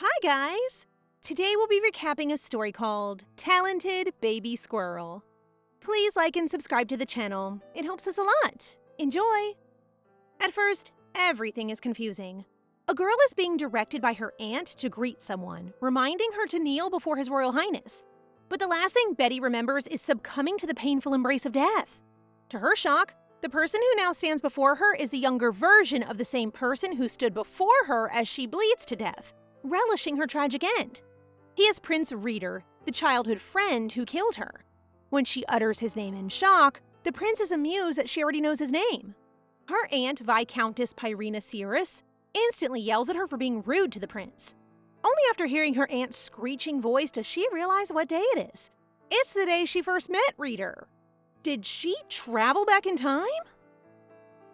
Hi guys! Today we'll be recapping a story called Talented Baby Squirrel. Please like and subscribe to the channel. It helps us a lot. Enjoy! At first, everything is confusing. A girl is being directed by her aunt to greet someone, reminding her to kneel before His Royal Highness. But the last thing Betty remembers is succumbing to the painful embrace of death. To her shock, the person who now stands before her is the younger version of the same person who stood before her as she bleeds to death, relishing her tragic end. He is Prince Reeter, the childhood friend who killed her. When she utters his name in shock, the prince is amused that she already knows his name. Her aunt, Viscountess Pyrena Cirrus, instantly yells at her for being rude to the prince. Only after hearing her aunt's screeching voice does she realize what day it is. It's the day she first met Reeter. Did she travel back in time?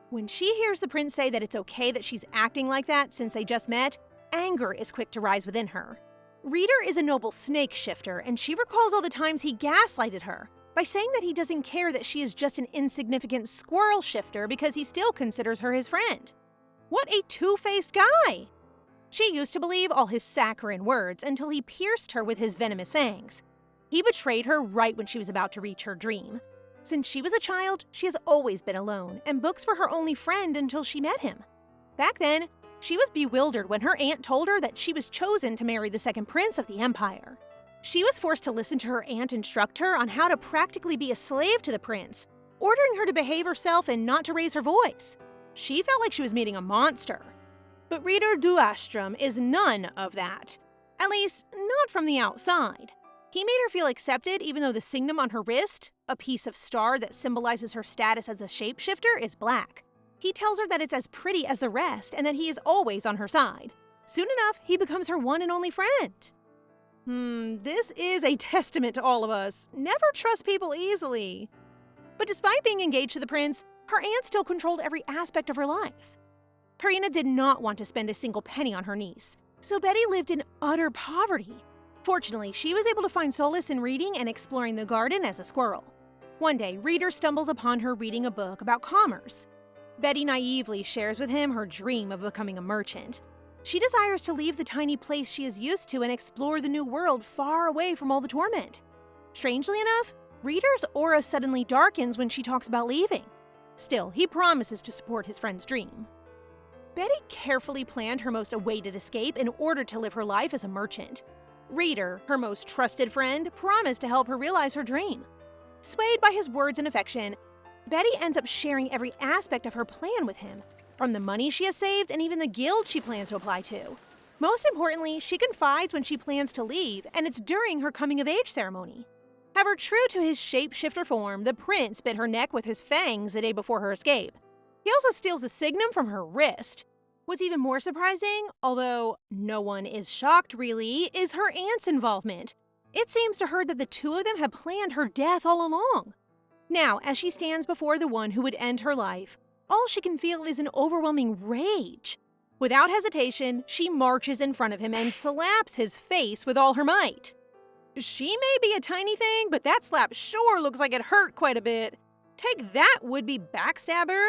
When she hears the prince say that it's okay that she's acting like that since they just met, anger is quick to rise within her. Reeter is a noble snake shifter, and she recalls all the times he gaslighted her by saying that he doesn't care that she is just an insignificant squirrel shifter because he still considers her his friend. What a two-faced guy! She used to believe all his saccharine words until he pierced her with his venomous fangs. He betrayed her right when she was about to reach her dream. Since she was a child, she has always been alone, and books were her only friend until she met him. Back then, she was bewildered when her aunt told her that she was chosen to marry the second prince of the empire. She was forced to listen to her aunt instruct her on how to practically be a slave to the prince, ordering her to behave herself and not to raise her voice. She felt like she was meeting a monster. But Reeter du Astrum is none of that. At least, not from the outside. He made her feel accepted even though the signum on her wrist, a piece of star that symbolizes her status as a shapeshifter, is black. He tells her that it's as pretty as the rest and that he is always on her side. Soon enough, he becomes her one and only friend. This is a testament to all of us. Never trust people easily. But despite being engaged to the prince, her aunt still controlled every aspect of her life. Pyrena did not want to spend a single penny on her niece, so Betty lived in utter poverty. Fortunately, she was able to find solace in reading and exploring the garden as a squirrel. One day, Reeter stumbles upon her reading a book about commerce. Betty naively shares with him her dream of becoming a merchant. She desires to leave the tiny place she is used to and explore the new world far away from all the torment. Strangely enough, Reeter's aura suddenly darkens when she talks about leaving. Still, he promises to support his friend's dream. Betty carefully planned her most awaited escape in order to live her life as a merchant. Reeter, her most trusted friend, promised to help her realize her dream. Swayed by his words and affection, Betty ends up sharing every aspect of her plan with him, from the money she has saved and even the guild she plans to apply to. Most importantly, she confides when she plans to leave, and it's during her coming-of-age ceremony. However, true to his shapeshifter form, the prince bit her neck with his fangs the day before her escape. He also steals the signum from her wrist. What's even more surprising, although no one is shocked really, is her aunt's involvement. It seems to her that the two of them have planned her death all along. Now, as she stands before the one who would end her life, all she can feel is an overwhelming rage. Without hesitation, she marches in front of him and slaps his face with all her might. She may be a tiny thing, but that slap sure looks like it hurt quite a bit. Take that, would-be backstabber!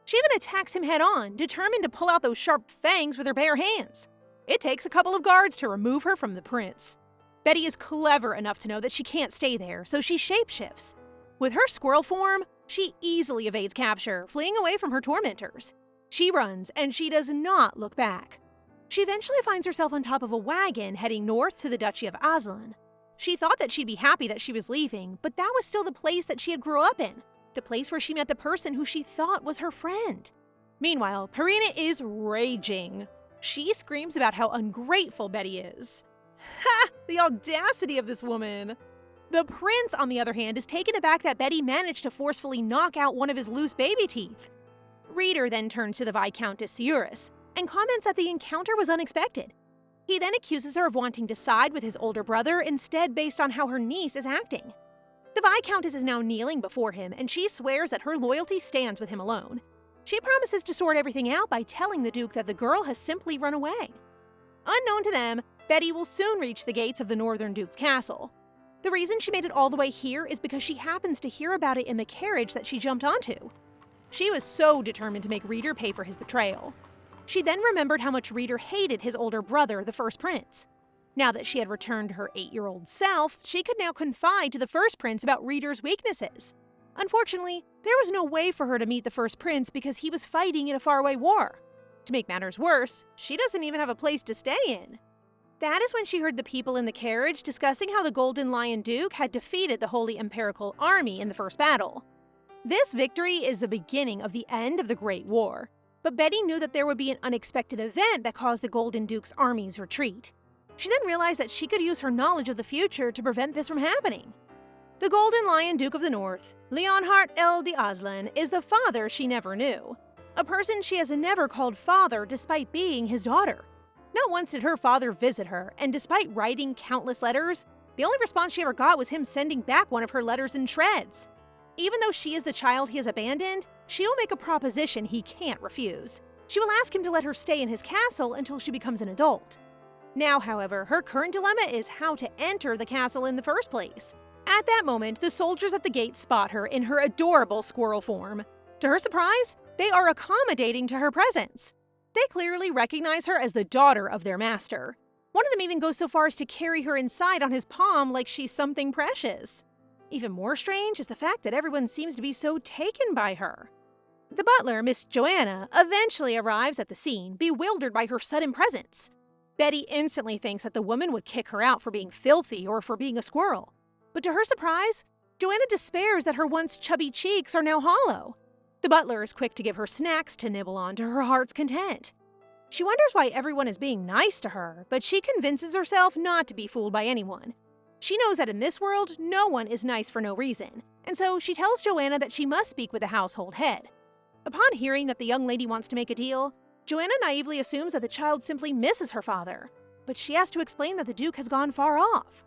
She even attacks him head-on, determined to pull out those sharp fangs with her bare hands. It takes a couple of guards to remove her from the prince. Betty is clever enough to know that she can't stay there, so she shapeshifts. With her squirrel form, she easily evades capture, fleeing away from her tormentors. She runs, and she does not look back. She eventually finds herself on top of a wagon heading north to the Duchy of Aslan. She thought that she'd be happy that she was leaving, but that was still the place that she had grew up in, the place where she met the person who she thought was her friend. Meanwhile, Pyrena is raging. She screams about how ungrateful Betty is. Ha! The audacity of this woman! The prince, on the other hand, is taken aback that Betty managed to forcefully knock out one of his loose baby teeth. Reeter then turns to the Viscountess Cirrus and comments that the encounter was unexpected. He then accuses her of wanting to side with his older brother instead based on how her niece is acting. The Viscountess is now kneeling before him, and she swears that her loyalty stands with him alone. She promises to sort everything out by telling the Duke that the girl has simply run away. Unknown to them, Betty will soon reach the gates of the Northern Duke's castle. The reason she made it all the way here is because she happens to hear about it in the carriage that she jumped onto. She was so determined to make Reeter pay for his betrayal. She then remembered how much Reeter hated his older brother, the first prince. Now that she had returned to her 8-year-old self, she could now confide to the first prince about Reeter's weaknesses. Unfortunately, there was no way for her to meet the first prince because he was fighting in a faraway war. To make matters worse, she doesn't even have a place to stay in. That is when she heard the people in the carriage discussing how the Golden Lion Duke had defeated the Holy Imperial Army in the first battle. This victory is the beginning of the end of the Great War, but Betty knew that there would be an unexpected event that caused the Golden Duke's army's retreat. She then realized that she could use her knowledge of the future to prevent this from happening. The Golden Lion Duke of the North, Leonhardt el de Aslan, is the father she never knew. A person she has never called father despite being his daughter. Not once did her father visit her, and despite writing countless letters, the only response she ever got was him sending back one of her letters in shreds. Even though she is the child he has abandoned, she'll make a proposition he can't refuse. She will ask him to let her stay in his castle until she becomes an adult. Now, however, her current dilemma is how to enter the castle in the first place. At that moment, the soldiers at the gate spot her in her adorable squirrel form. To her surprise, they are accommodating to her presence. They clearly recognize her as the daughter of their master. One of them even goes so far as to carry her inside on his palm like she's something precious. Even more strange is the fact that everyone seems to be so taken by her. The butler, Miss Joanna, eventually arrives at the scene, bewildered by her sudden presence. Betty instantly thinks that the woman would kick her out for being filthy or for being a squirrel. But to her surprise, Joanna despairs that her once chubby cheeks are now hollow. The butler is quick to give her snacks to nibble on to her heart's content. She wonders why everyone is being nice to her, but she convinces herself not to be fooled by anyone. She knows that in this world, no one is nice for no reason, and so she tells Joanna that she must speak with the household head. Upon hearing that the young lady wants to make a deal, Joanna naively assumes that the child simply misses her father, but she has to explain that the Duke has gone far off.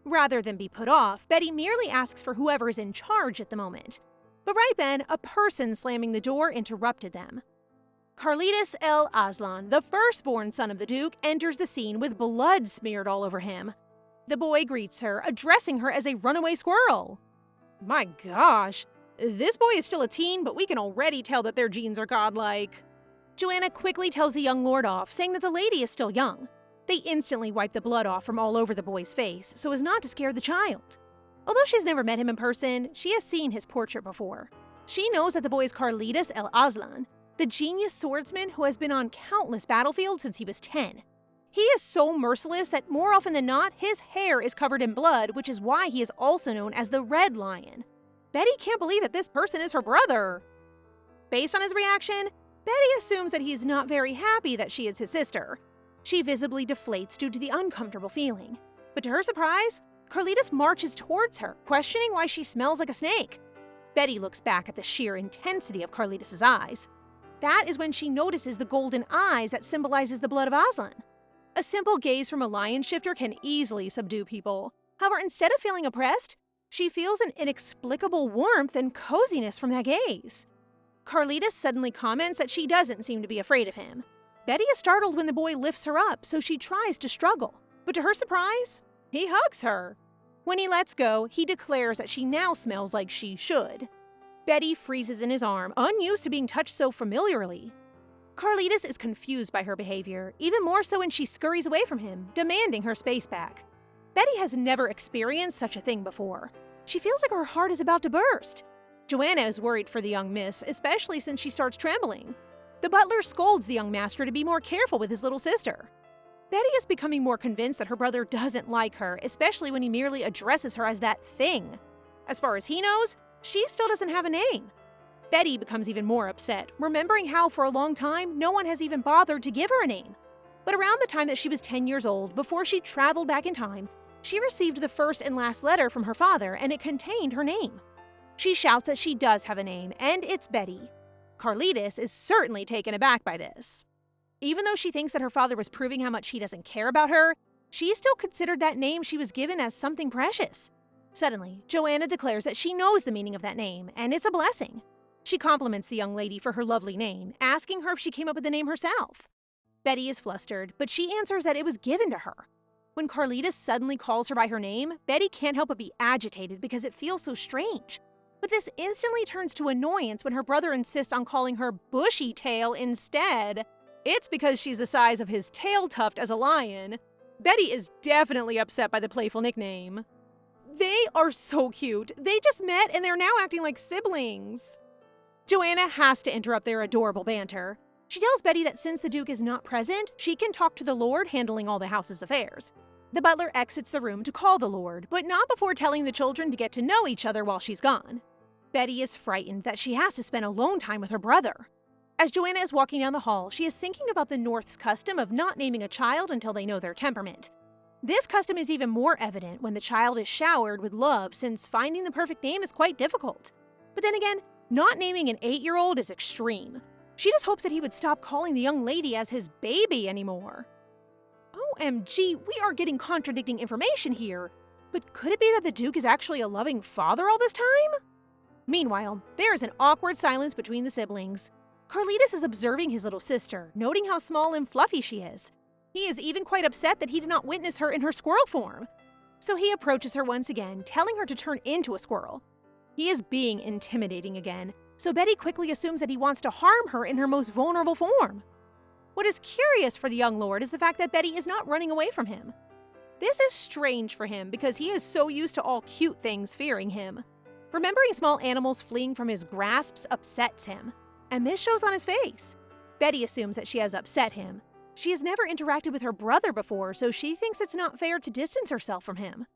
Rather than be put off, Betty merely asks for whoever is in charge at the moment. But right then, a person slamming the door interrupted them. Carlitos el Aslan, the firstborn son of the Duke, enters the scene with blood smeared all over him. The boy greets her, addressing her as a runaway squirrel. My gosh, this boy is still a teen, but we can already tell that their genes are godlike. Joanna quickly tells the young lord off, saying that the lady is still young. They instantly wipe the blood off from all over the boy's face, so as not to scare the child. Although she's never met him in person, she has seen his portrait before. She knows that the boy is Carlitos el Aslan, the genius swordsman who has been on countless battlefields since he was 10. He is so merciless that more often than not, his hair is covered in blood, which is why he is also known as the Red Lion. Betty can't believe that this person is her brother. Based on his reaction, Betty assumes that he's not very happy that she is his sister. She visibly deflates due to the uncomfortable feeling. But to her surprise, Carlitos marches towards her, questioning why she smells like a snake. Betty looks back at the sheer intensity of Carlitos' eyes. That is when she notices the golden eyes that symbolizes the blood of Aslan. A simple gaze from a lion shifter can easily subdue people. However, instead of feeling oppressed, she feels an inexplicable warmth and coziness from that gaze. Carlitos suddenly comments that she doesn't seem to be afraid of him. Betty is startled when the boy lifts her up, so she tries to struggle. But to her surprise, he hugs her. When he lets go, he declares that she now smells like she should. Betty freezes in his arm, unused to being touched so familiarly. Carlitos is confused by her behavior, even more so when she scurries away from him, demanding her space back. Betty has never experienced such a thing before. She feels like her heart is about to burst. Joanna is worried for the young miss, especially since she starts trembling. The butler scolds the young master to be more careful with his little sister. Betty is becoming more convinced that her brother doesn't like her, especially when he merely addresses her as that thing. As far as he knows, she still doesn't have a name. Betty becomes even more upset, remembering how for a long time no one has even bothered to give her a name. But around the time that she was 10 years old, before she traveled back in time, she received the first and last letter from her father, and it contained her name. She shouts that she does have a name, and it's Betty. Carlitos is certainly taken aback by this. Even though she thinks that her father was proving how much he doesn't care about her, she still considered that name she was given as something precious. Suddenly, Joanna declares that she knows the meaning of that name, and it's a blessing. She compliments the young lady for her lovely name, asking her if she came up with the name herself. Betty is flustered, but she answers that it was given to her. When Carlitos suddenly calls her by her name, Betty can't help but be agitated because it feels so strange. But this instantly turns to annoyance when her brother insists on calling her Bushy Tail instead. It's because she's the size of his tail tuft as a lion. Betty is definitely upset by the playful nickname. They are so cute. They just met and they're now acting like siblings. Joanna has to interrupt their adorable banter. She tells Betty that since the Duke is not present, she can talk to the Lord handling all the house's affairs. The butler exits the room to call the Lord, but not before telling the children to get to know each other while she's gone. Betty is frightened that she has to spend alone time with her brother. As Joanna is walking down the hall, she is thinking about the North's custom of not naming a child until they know their temperament. This custom is even more evident when the child is showered with love, since finding the perfect name is quite difficult. But then again, not naming an 8-year-old is extreme. She just hopes that he would stop calling the young lady as his baby anymore. OMG, we are getting contradicting information here. But could it be that the Duke is actually a loving father all this time? Meanwhile, there is an awkward silence between the siblings. Carlitos is observing his little sister, noting how small and fluffy she is. He is even quite upset that he did not witness her in her squirrel form. So he approaches her once again, telling her to turn into a squirrel. He is being intimidating again, so Betty quickly assumes that he wants to harm her in her most vulnerable form. What is curious for the young lord is the fact that Betty is not running away from him. This is strange for him because he is so used to all cute things fearing him. Remembering small animals fleeing from his grasps upsets him, and this shows on his face. Betty assumes that she has upset him. She has never interacted with her brother before, so she thinks it's not fair to distance herself from him.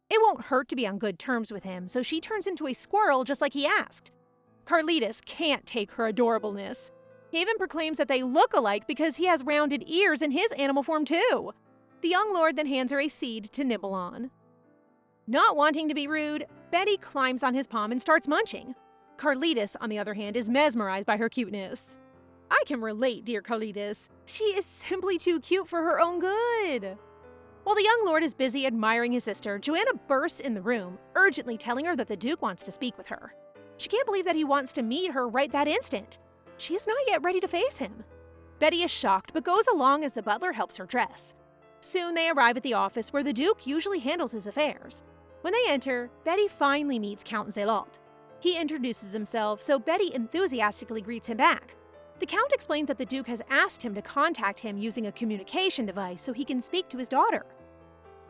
It won't hurt to be on good terms with him, so she turns into a squirrel just like he asked. Carlitos can't take her adorableness. He even proclaims that they look alike because he has rounded ears in his animal form too. The young lord then hands her a seed to nibble on. Not wanting to be rude, Betty climbs on his palm and starts munching. Carlitos, on the other hand, is mesmerized by her cuteness. I can relate, dear Carlitos. She is simply too cute for her own good. While the young lord is busy admiring his sister, Joanna bursts in the room, urgently telling her that the Duke wants to speak with her. She can't believe that he wants to meet her right that instant. She is not yet ready to face him. Betty is shocked but goes along as the butler helps her dress. Soon they arrive at the office where the Duke usually handles his affairs. When they enter, Betty finally meets Count Zelot. He introduces himself, so Betty enthusiastically greets him back. The Count explains that the Duke has asked him to contact him using a communication device so he can speak to his daughter.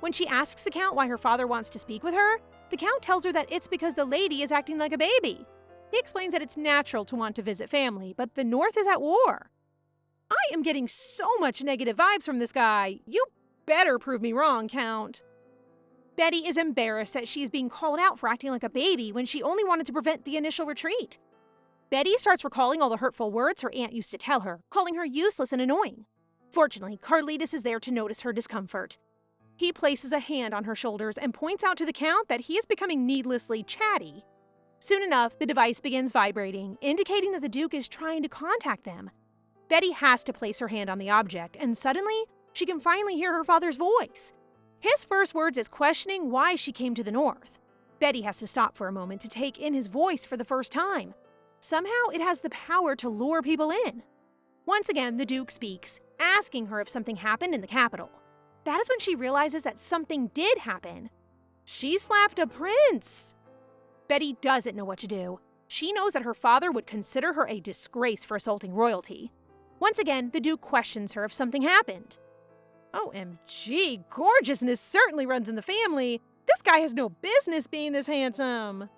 When she asks the Count why her father wants to speak with her, the Count tells her that it's because the lady is acting like a baby. He explains that it's natural to want to visit family, but the North is at war. I am getting so much negative vibes from this guy. You better prove me wrong, Count. Betty is embarrassed that she is being called out for acting like a baby when she only wanted to prevent the initial retreat. Betty starts recalling all the hurtful words her aunt used to tell her, calling her useless and annoying. Fortunately, Carlitos is there to notice her discomfort. He places a hand on her shoulders and points out to the Count that he is becoming needlessly chatty. Soon enough, the device begins vibrating, indicating that the Duke is trying to contact them. Betty has to place her hand on the object, and suddenly, she can finally hear her father's voice. His first words is questioning why she came to the North. Betty has to stop for a moment to take in his voice for the first time. Somehow, it has the power to lure people in. Once again, the Duke speaks, asking her if something happened in the capital. That is when she realizes that something did happen. She slapped a prince! Betty doesn't know what to do. She knows that her father would consider her a disgrace for assaulting royalty. Once again, the Duke questions her if something happened. OMG, gorgeousness certainly runs in the family. This guy has no business being this handsome.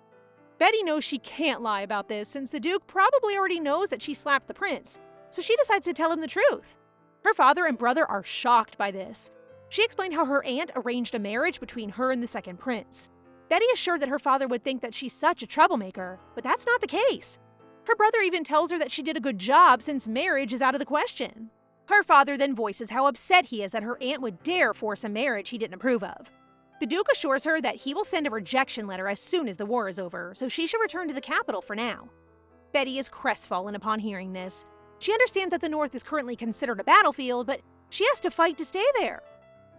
Betty knows she can't lie about this since the Duke probably already knows that she slapped the prince, so she decides to tell him the truth. Her father and brother are shocked by this. She explained how her aunt arranged a marriage between her and the second prince. Betty is sure that her father would think that she's such a troublemaker, but that's not the case. Her brother even tells her that she did a good job since marriage is out of the question. Her father then voices how upset he is that her aunt would dare force a marriage he didn't approve of. The Duke assures her that he will send a rejection letter as soon as the war is over, so she should return to the capital for now. Betty is crestfallen upon hearing this. She understands that the North is currently considered a battlefield, but she has to fight to stay there.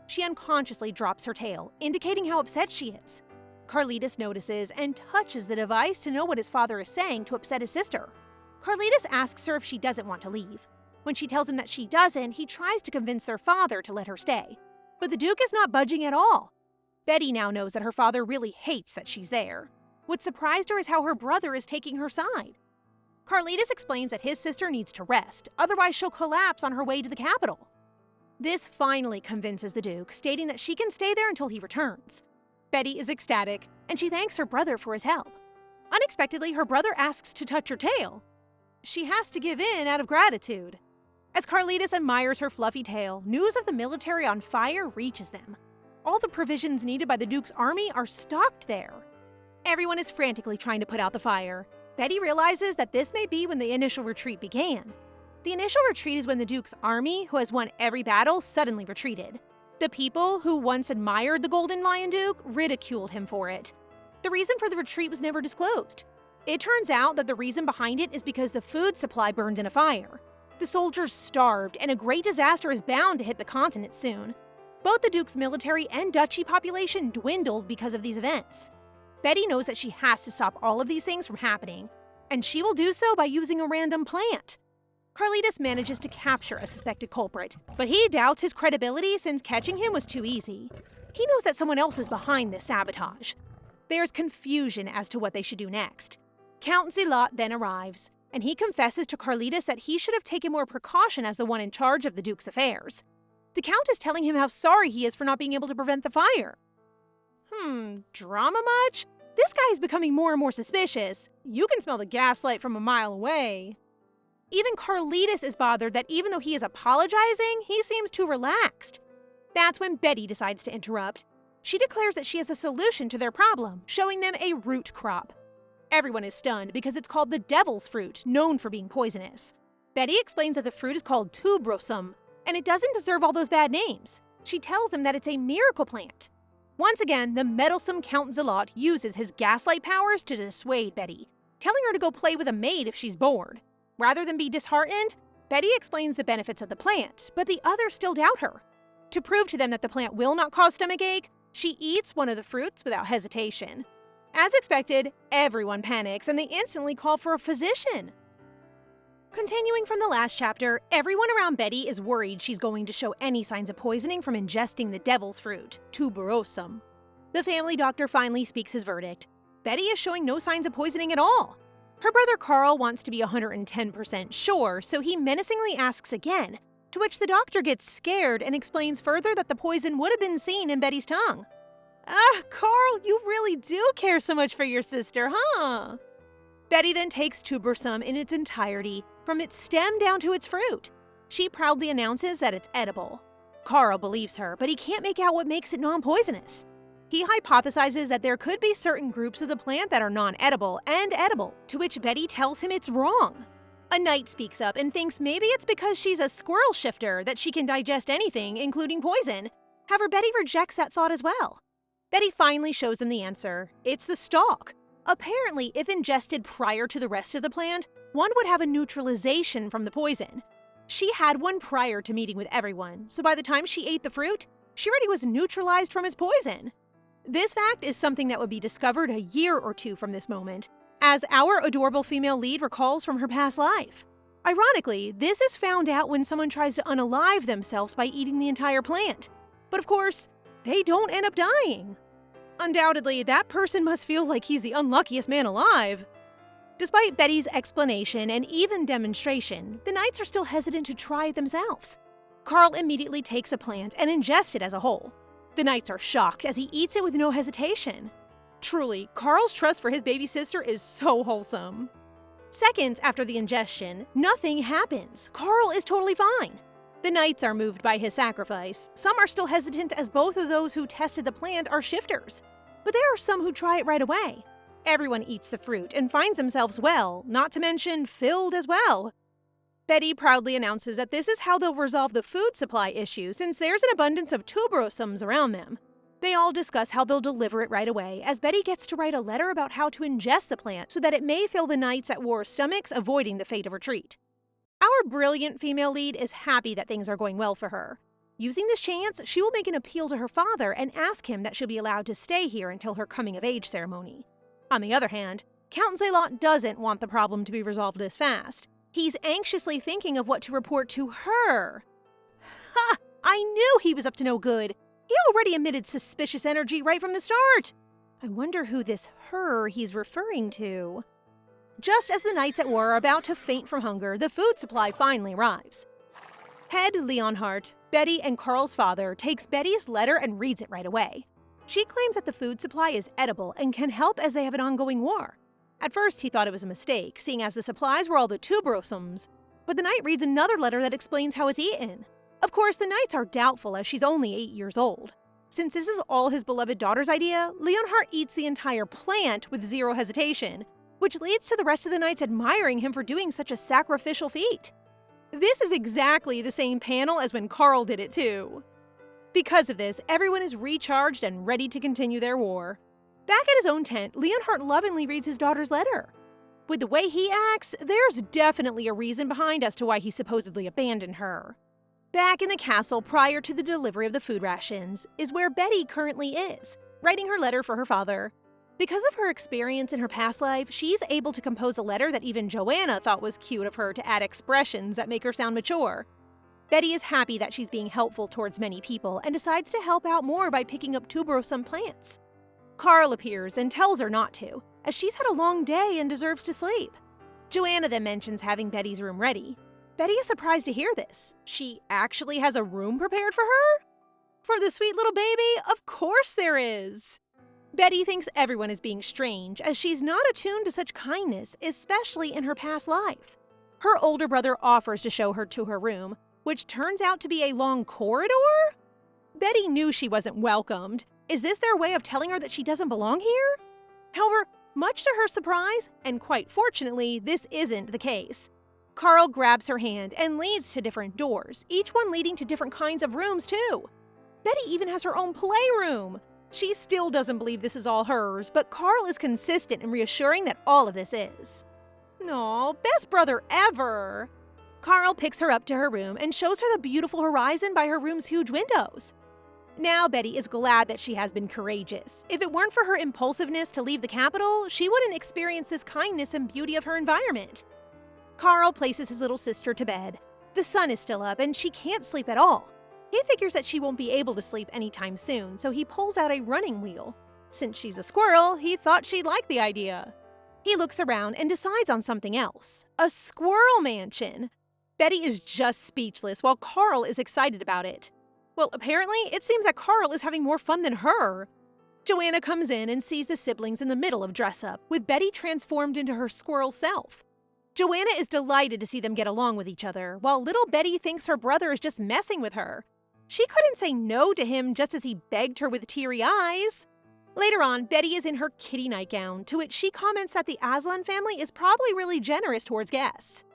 She unconsciously drops her tail, indicating how upset she is. Carlitos notices and touches the device to know what his father is saying to upset his sister. Carlitos asks her if she doesn't want to leave. When she tells him that she doesn't, he tries to convince their father to let her stay. But the Duke is not budging at all. Betty now knows that her father really hates that she's there. What surprised her is how her brother is taking her side. Carlitos explains that his sister needs to rest, otherwise she'll collapse on her way to the capital. This finally convinces the Duke, stating that she can stay there until he returns. Betty is ecstatic, and she thanks her brother for his help. Unexpectedly, her brother asks to touch her tail. She has to give in out of gratitude. As Carlitos admires her fluffy tail, news of the military on fire reaches them. All the provisions needed by the Duke's army are stocked there. Everyone is frantically trying to put out the fire. Betty realizes that this may be when the initial retreat began. The initial retreat is when the Duke's army, who has won every battle, suddenly retreated. The people who once admired the Golden Lion Duke ridiculed him for it. The reason for the retreat was never disclosed. It turns out that the reason behind it is because the food supply burned in a fire. The soldiers starved, and a great disaster is bound to hit the continent soon. Both the Duke's military and duchy population dwindled because of these events. Betty knows that she has to stop all of these things from happening, and she will do so by using a random plant. Carlitos manages to capture a suspected culprit, but he doubts his credibility since catching him was too easy. He knows that someone else is behind this sabotage. There's confusion as to what they should do next. Count Zealot then arrives, and he confesses to Carlitos that he should have taken more precaution as the one in charge of the Duke's affairs. The Count is telling him how sorry he is for not being able to prevent the fire. Drama much? This guy is becoming more and more suspicious. You can smell the gaslight from a mile away. Even Carlitos is bothered that even though he is apologizing, he seems too relaxed. That's when Betty decides to interrupt. She declares that she has a solution to their problem, showing them a root crop. Everyone is stunned because it's called the devil's fruit, known for being poisonous. Betty explains that the fruit is called tuberosum, and it doesn't deserve all those bad names. She tells them that it's a miracle plant. Once again, the meddlesome Count Zealot uses his gaslight powers to dissuade Betty, telling her to go play with a maid if she's bored. Rather than be disheartened, Betty explains the benefits of the plant, but the others still doubt her. To prove to them that the plant will not cause stomachache, she eats one of the fruits without hesitation. As expected, everyone panics and they instantly call for a physician. Continuing from the last chapter, everyone around Betty is worried she's going to show any signs of poisoning from ingesting the devil's fruit, tuberosum. The family doctor finally speaks his verdict. Betty is showing no signs of poisoning at all. Her brother Carl wants to be 110% sure, so he menacingly asks again, to which the doctor gets scared and explains further that the poison would have been seen in Betty's tongue. Carl, you really do care so much for your sister, huh? Betty then takes tuberosum in its entirety, from its stem down to its fruit. She proudly announces that it's edible. Carl believes her, but he can't make out what makes it non-poisonous. He hypothesizes that there could be certain groups of the plant that are non-edible and edible, to which Betty tells him it's wrong. A knight speaks up and thinks maybe it's because she's a squirrel shifter that she can digest anything, including poison. However, Betty rejects that thought as well. Betty finally shows them the answer. It's the stalk. Apparently, if ingested prior to the rest of the plant, one would have a neutralization from the poison. She had one prior to meeting with everyone, so by the time she ate the fruit, she already was neutralized from its poison. This fact is something that would be discovered a year or two from this moment, as our adorable female lead recalls from her past life. Ironically, this is found out when someone tries to unalive themselves by eating the entire plant. But of course, they don't end up dying. Undoubtedly, that person must feel like he's the unluckiest man alive. Despite Betty's explanation and even demonstration, the knights are still hesitant to try it themselves. Carl immediately takes a plant and ingests it as a whole. The knights are shocked as he eats it with no hesitation. Truly, Carl's trust for his baby sister is so wholesome. Seconds after the ingestion, nothing happens. Carl is totally fine. The knights are moved by his sacrifice. Some are still hesitant as both of those who tested the plant are shifters. But there are some who try it right away. Everyone eats the fruit and finds themselves well, not to mention filled as well. Betty proudly announces that this is how they'll resolve the food supply issue since there's an abundance of tuberosums around them. They all discuss how they'll deliver it right away, as Betty gets to write a letter about how to ingest the plant so that it may fill the knights at war stomachs, avoiding the fate of retreat. Our brilliant female lead is happy that things are going well for her. Using this chance, she will make an appeal to her father and ask him that she'll be allowed to stay here until her coming-of-age ceremony. On the other hand, Count Zealot doesn't want the problem to be resolved this fast. He's anxiously thinking of what to report to her. Ha! I knew he was up to no good! He already emitted suspicious energy right from the start! I wonder who this her he's referring to. Just as the knights at war are about to faint from hunger, the food supply finally arrives. Head Leonhardt, Betty and Carl's father, takes Betty's letter and reads it right away. She claims that the food supply is edible and can help as they have an ongoing war. At first, he thought it was a mistake, seeing as the supplies were all the tuberosums, but the knight reads another letter that explains how it's eaten. Of course, the knights are doubtful as she's only 8 years old. Since this is all his beloved daughter's idea, Leonhardt eats the entire plant with zero hesitation, which leads to the rest of the knights admiring him for doing such a sacrificial feat. This is exactly the same panel as when Carl did it too. Because of this, everyone is recharged and ready to continue their war. Back at his own tent, Leonhardt lovingly reads his daughter's letter. With the way he acts, there's definitely a reason behind as to why he supposedly abandoned her. Back in the castle prior to the delivery of the food rations is where Betty currently is, writing her letter for her father. Because of her experience in her past life, she's able to compose a letter that even Joanna thought was cute of her to add expressions that make her sound mature. Betty is happy that she's being helpful towards many people and decides to help out more by picking up tuberosome plants. Carl appears and tells her not to, as she's had a long day and deserves to sleep. Joanna then mentions having Betty's room ready. Betty is surprised to hear this. She actually has a room prepared for her? For the sweet little baby? Of course there is! Betty thinks everyone is being strange, as she's not attuned to such kindness, especially in her past life. Her older brother offers to show her to her room, which turns out to be a long corridor? Betty knew she wasn't welcomed. Is this their way of telling her that she doesn't belong here? However, much to her surprise, and quite fortunately, this isn't the case. Carl grabs her hand and leads to different doors, each one leading to different kinds of rooms too. Betty even has her own playroom. She still doesn't believe this is all hers, but Carl is consistent in reassuring that all of this is. Aw, best brother ever! Carl picks her up to her room and shows her the beautiful horizon by her room's huge windows. Now Betty is glad that she has been courageous. If it weren't for her impulsiveness to leave the capital, she wouldn't experience this kindness and beauty of her environment. Carl places his little sister to bed. The sun is still up and she can't sleep at all. He figures that she won't be able to sleep anytime soon, so he pulls out a running wheel. Since she's a squirrel, he thought she'd like the idea. He looks around and decides on something else. A squirrel mansion! Betty is just speechless while Carl is excited about it. Well, apparently, it seems that Carl is having more fun than her. Joanna comes in and sees the siblings in the middle of dress-up, with Betty transformed into her squirrel self. Joanna is delighted to see them get along with each other, while little Betty thinks her brother is just messing with her. She couldn't say no to him just as he begged her with teary eyes. Later on, Betty is in her kitty nightgown, to which she comments that the Aslan family is probably really generous towards guests.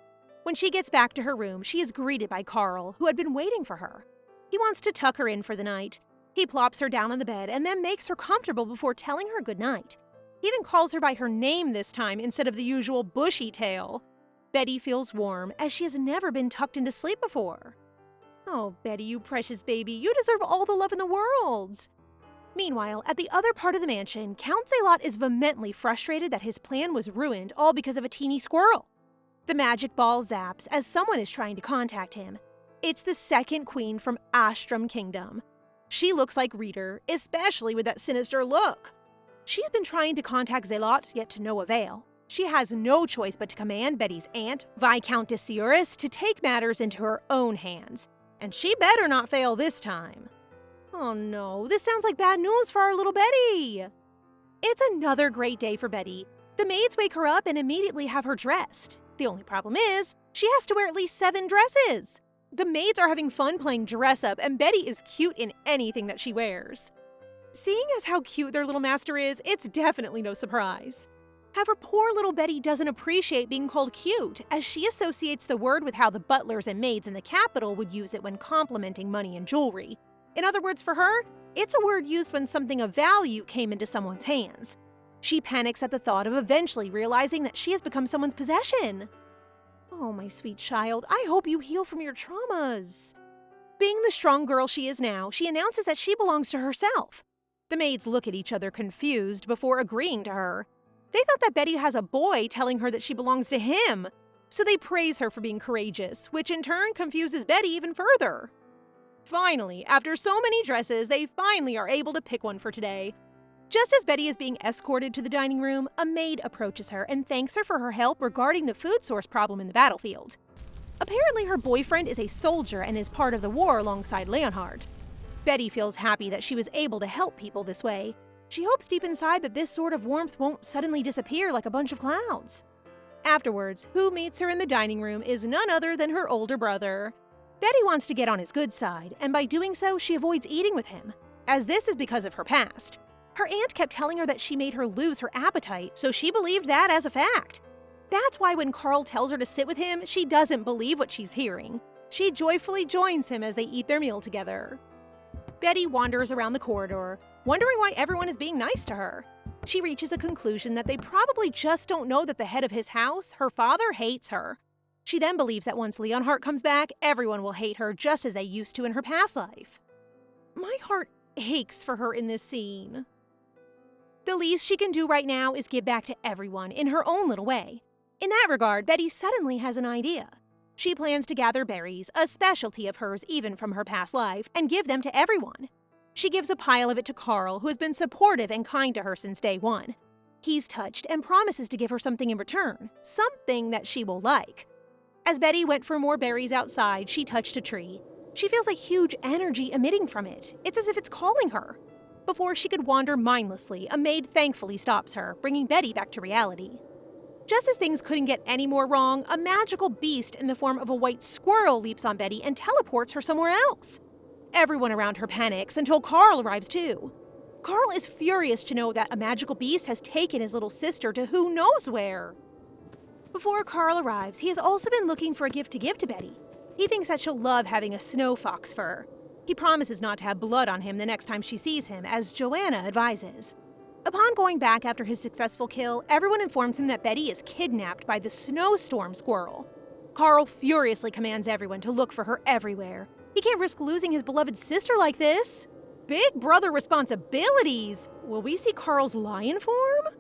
When she gets back to her room, she is greeted by Carl, who had been waiting for her. He wants to tuck her in for the night. He plops her down on the bed and then makes her comfortable before telling her goodnight. He even calls her by her name this time instead of the usual bushy tail. Betty feels warm, as she has never been tucked into sleep before. Oh, Betty, you precious baby, you deserve all the love in the world. Meanwhile, at the other part of the mansion, Count Zelot is vehemently frustrated that his plan was ruined all because of a teeny squirrel. The magic ball zaps as someone is trying to contact him. It's the second queen from Astrum Kingdom. She looks like Reeter, especially with that sinister look. She's been trying to contact Zelot, yet to no avail. She has no choice but to command Betty's aunt, Viscountess Ciuris, to take matters into her own hands. And she better not fail this time. Oh no, this sounds like bad news for our little Betty. It's another great day for Betty. The maids wake her up and immediately have her dressed. The only problem is, she has to wear at least 7 dresses. The maids are having fun playing dress up, and Betty is cute in anything that she wears. Seeing as how cute their little master is, it's definitely no surprise. However, poor little Betty doesn't appreciate being called cute, as she associates the word with how the butlers and maids in the capital would use it when complimenting money and jewelry. In other words, for her, it's a word used when something of value came into someone's hands. She panics at the thought of eventually realizing that she has become someone's possession. Oh, my sweet child, I hope you heal from your traumas. Being the strong girl she is now, she announces that she belongs to herself. The maids look at each other confused before agreeing to her. They thought that Betty has a boy telling her that she belongs to him, so they praise her for being courageous, which in turn confuses Betty even further. Finally, after so many dresses, they finally are able to pick one for today. Just as Betty is being escorted to the dining room, a maid approaches her and thanks her for her help regarding the food source problem in the battlefield. Apparently, her boyfriend is a soldier and is part of the war alongside Leonhardt. Betty feels happy that she was able to help people this way. She hopes deep inside that this sort of warmth won't suddenly disappear like a bunch of clouds. Afterwards, who meets her in the dining room is none other than her older brother. Betty wants to get on his good side, and by doing so, she avoids eating with him, as this is because of her past. Her aunt kept telling her that she made her lose her appetite, so she believed that as a fact. That's why when Carl tells her to sit with him, she doesn't believe what she's hearing. She joyfully joins him as they eat their meal together. Betty wanders around the corridor, wondering why everyone is being nice to her. She reaches a conclusion that they probably just don't know that the head of his house, her father, hates her. She then believes that once Leonhardt comes back, everyone will hate her just as they used to in her past life. My heart aches for her in this scene. The least she can do right now is give back to everyone in her own little way. In that regard, Betty suddenly has an idea. She plans to gather berries, a specialty of hers even from her past life, and give them to everyone. She gives a pile of it to Carl, who has been supportive and kind to her since day one. He's touched and promises to give her something in return, something that she will like. As Betty went for more berries outside, she touched a tree. She feels a huge energy emitting from it. It's as if it's calling her. Before she could wander mindlessly, a maid thankfully stops her, bringing Betty back to reality. Just as things couldn't get any more wrong, a magical beast in the form of a white squirrel leaps on Betty and teleports her somewhere else. Everyone around her panics until Carl arrives too. Carl is furious to know that a magical beast has taken his little sister to who knows where. Before Carl arrives, he has also been looking for a gift to give to Betty. He thinks that she'll love having a snow fox fur. He promises not to have blood on him the next time she sees him, as Joanna advises. Upon going back after his successful kill, everyone informs him that Betty is kidnapped by the snowstorm squirrel. Carl furiously commands everyone to look for her everywhere. He can't risk losing his beloved sister like this. Big brother responsibilities! Will we see Carl's lion form?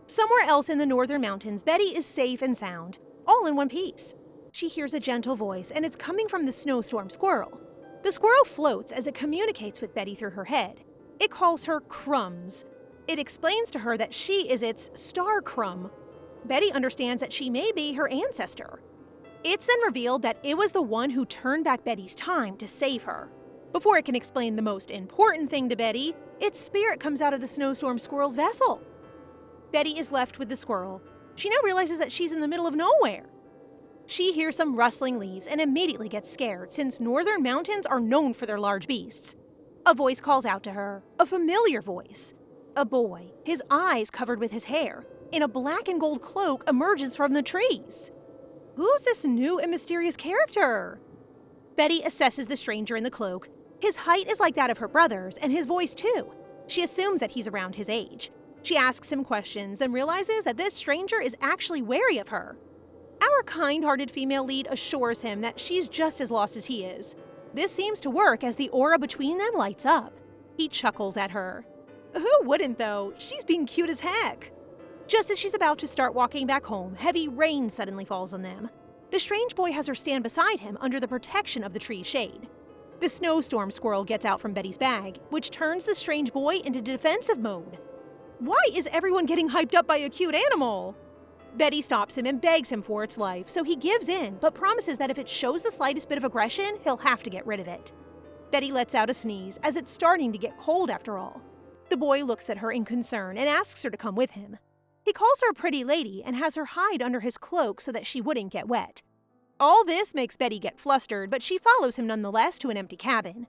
Somewhere else in the northern mountains, Betty is safe and sound, all in one piece. She hears a gentle voice, and it's coming from the snowstorm squirrel. The squirrel floats as it communicates with Betty through her head. It calls her Crumbs. It explains to her that she is its star crumb. Betty understands that she may be her ancestor. It's then revealed that it was the one who turned back Betty's time to save her. Before it can explain the most important thing to Betty, its spirit comes out of the snowstorm squirrel's vessel. Betty is left with the squirrel. She now realizes that she's in the middle of nowhere. She hears some rustling leaves and immediately gets scared, since northern mountains are known for their large beasts. A voice calls out to her, a familiar voice. A boy, his eyes covered with his hair, in a black and gold cloak, emerges from the trees. Who's this new and mysterious character? Betty assesses the stranger in the cloak. His height is like that of her brother's, and his voice too. She assumes that he's around his age. She asks him questions and realizes that this stranger is actually wary of her. Our kind-hearted female lead assures him that she's just as lost as he is. This seems to work as the aura between them lights up. He chuckles at her. Who wouldn't, though? She's being cute as heck. Just as she's about to start walking back home, heavy rain suddenly falls on them. The strange boy has her stand beside him under the protection of the tree's shade. The snowstorm squirrel gets out from Betty's bag, which turns the strange boy into defensive mode. Why is everyone getting hyped up by a cute animal? Betty stops him and begs him for its life, so he gives in, but promises that if it shows the slightest bit of aggression, he'll have to get rid of it. Betty lets out a sneeze, as it's starting to get cold after all. The boy looks at her in concern and asks her to come with him. He calls her a pretty lady and has her hide under his cloak so that she wouldn't get wet. All this makes Betty get flustered, but she follows him nonetheless to an empty cabin.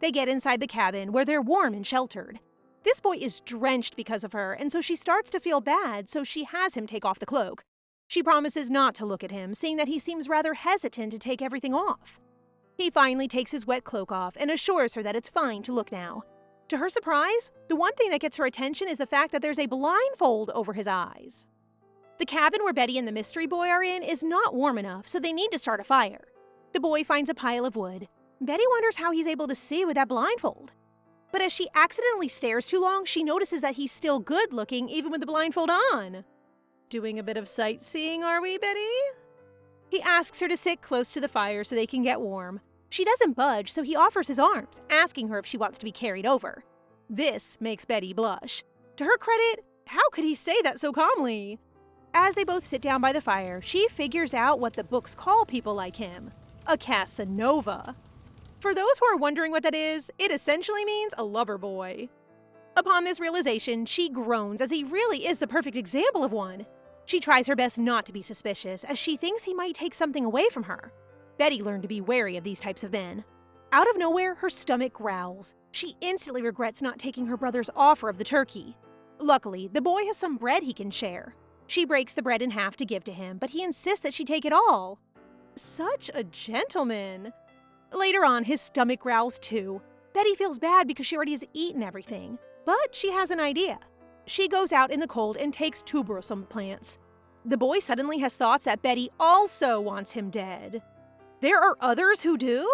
They get inside the cabin, where they're warm and sheltered. This boy is drenched because of her, and so she starts to feel bad, so she has him take off the cloak. She promises not to look at him, seeing that he seems rather hesitant to take everything off. He finally takes his wet cloak off and assures her that it's fine to look now. To her surprise, the one thing that gets her attention is the fact that there's a blindfold over his eyes. The cabin where Betty and the mystery boy are in is not warm enough, so they need to start a fire. The boy finds a pile of wood. Betty wonders how he's able to see with that blindfold. But as she accidentally stares too long, she notices that he's still good-looking even with the blindfold on. Doing a bit of sightseeing, are we, Betty? He asks her to sit close to the fire so they can get warm. She doesn't budge, so he offers his arms, asking her if she wants to be carried over. This makes Betty blush. To her credit, how could he say that so calmly? As they both sit down by the fire, she figures out what the books call people like him, a Casanova. For those who are wondering what that is, it essentially means a lover boy. Upon this realization, she groans as he really is the perfect example of one. She tries her best not to be suspicious, as she thinks he might take something away from her. Betty learned to be wary of these types of men. Out of nowhere, her stomach growls. She instantly regrets not taking her brother's offer of the turkey. Luckily, the boy has some bread he can share. She breaks the bread in half to give to him, but he insists that she take it all. Such a gentleman. Later on, his stomach growls too. Betty feels bad because she already has eaten everything, but she has an idea. She goes out in the cold and takes tuberosum plants. The boy suddenly has thoughts that Betty also wants him dead. There are others who do?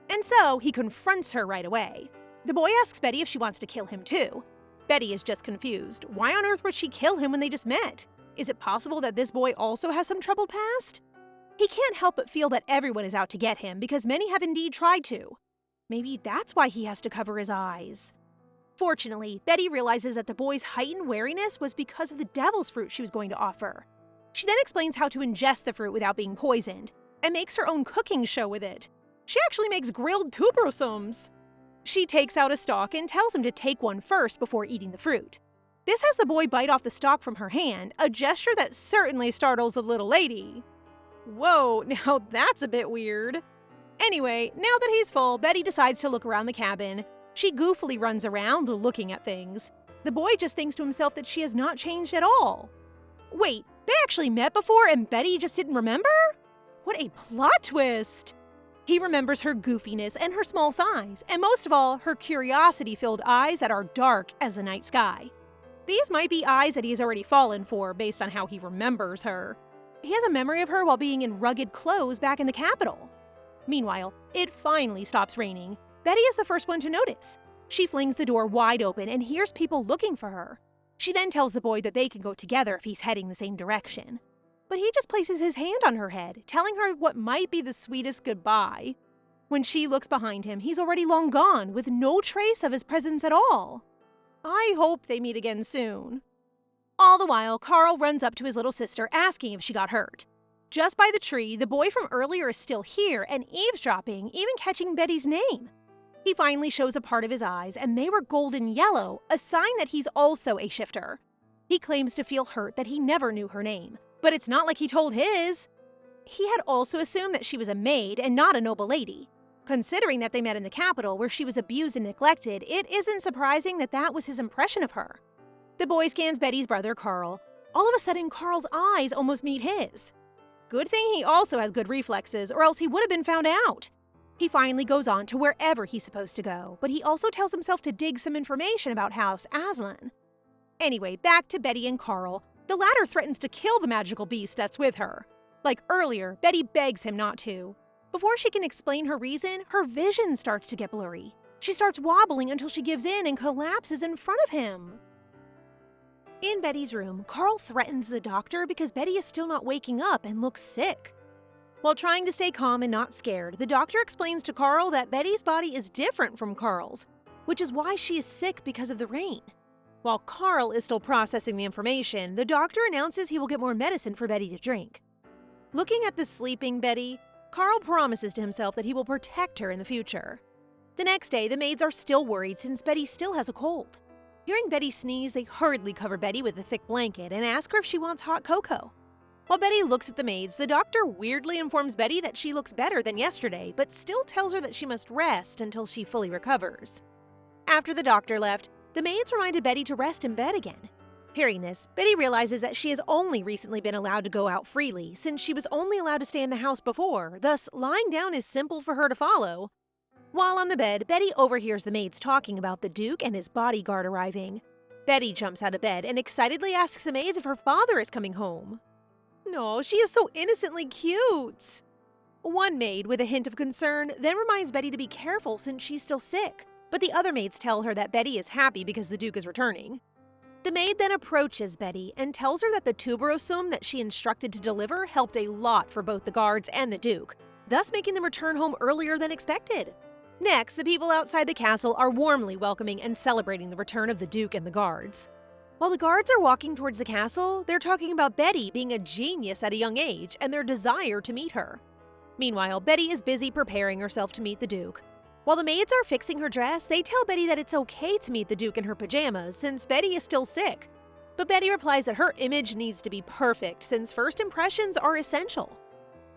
And so he confronts her right away. The boy asks Betty if she wants to kill him too. Betty is just confused. Why on earth would she kill him when they just met? Is it possible that this boy also has some troubled past? He can't help but feel that everyone is out to get him because many have indeed tried to. Maybe that's why he has to cover his eyes. Fortunately, Betty realizes that the boy's heightened wariness was because of the devil's fruit she was going to offer. She then explains how to ingest the fruit without being poisoned, and makes her own cooking show with it. She actually makes grilled tuberosums. She takes out a stalk and tells him to take one first before eating the fruit. This has the boy bite off the stalk from her hand, a gesture that certainly startles the little lady. Whoa, now that's a bit weird. Anyway, now that he's full, Betty decides to look around the cabin. She goofily runs around looking at things. The boy just thinks to himself that she has not changed at all. Wait, they actually met before and Betty just didn't remember? What a plot twist! He remembers her goofiness and her small size, and most of all, her curiosity-filled eyes that are dark as the night sky. These might be eyes that he has already fallen for based on how he remembers her. He has a memory of her while being in rugged clothes back in the capital. Meanwhile, it finally stops raining. Betty is the first one to notice. She flings the door wide open and hears people looking for her. She then tells the boy that they can go together if he's heading the same direction. But he just places his hand on her head, telling her what might be the sweetest goodbye. When she looks behind him, he's already long gone, with no trace of his presence at all. I hope they meet again soon. All the while, Carl runs up to his little sister asking if she got hurt. Just by the tree, the boy from earlier is still here and eavesdropping, even catching Betty's name. He finally shows a part of his eyes, and they were golden yellow, a sign that he's also a shifter. He claims to feel hurt that he never knew her name, but it's not like he told his. He had also assumed that she was a maid and not a noble lady. Considering that they met in the capital where she was abused and neglected, it isn't surprising that that was his impression of her. The boy scans Betty's brother, Carl. All of a sudden, Carl's eyes almost meet his. Good thing he also has good reflexes, or else he would have been found out. He finally goes on to wherever he's supposed to go, but he also tells himself to dig some information about House Aslan. Anyway, back to Betty and Carl. The latter threatens to kill the magical beast that's with her. Like earlier, Betty begs him not to. Before she can explain her reason, her vision starts to get blurry. She starts wobbling until she gives in and collapses in front of him. In Betty's room, Carl threatens the doctor because Betty is still not waking up and looks sick. While trying to stay calm and not scared, the doctor explains to Carl that Betty's body is different from Carl's, which is why she is sick because of the rain. While Carl is still processing the information, the doctor announces he will get more medicine for Betty to drink. Looking at the sleeping Betty, Carl promises to himself that he will protect her in the future. The next day, the maids are still worried since Betty still has a cold. Hearing Betty sneeze, they hurriedly cover Betty with a thick blanket and ask her if she wants hot cocoa. While Betty looks at the maids, the doctor weirdly informs Betty that she looks better than yesterday, but still tells her that she must rest until she fully recovers. After the doctor left, the maids reminded Betty to rest in bed again. Hearing this, Betty realizes that she has only recently been allowed to go out freely, since she was only allowed to stay in the house before, thus lying down is simple for her to follow. While on the bed, Betty overhears the maids talking about the Duke and his bodyguard arriving. Betty jumps out of bed and excitedly asks the maids if her father is coming home. No, she is so innocently cute! One maid, with a hint of concern, then reminds Betty to be careful since she's still sick, but the other maids tell her that Betty is happy because the Duke is returning. The maid then approaches Betty and tells her that the tuberosum that she instructed to deliver helped a lot for both the guards and the Duke, thus making them return home earlier than expected. Next, the people outside the castle are warmly welcoming and celebrating the return of the Duke and the guards. While the guards are walking towards the castle, they're talking about Betty being a genius at a young age and their desire to meet her. Meanwhile, Betty is busy preparing herself to meet the Duke. While the maids are fixing her dress, they tell Betty that it's okay to meet the Duke in her pajamas since Betty is still sick. But Betty replies that her image needs to be perfect since first impressions are essential.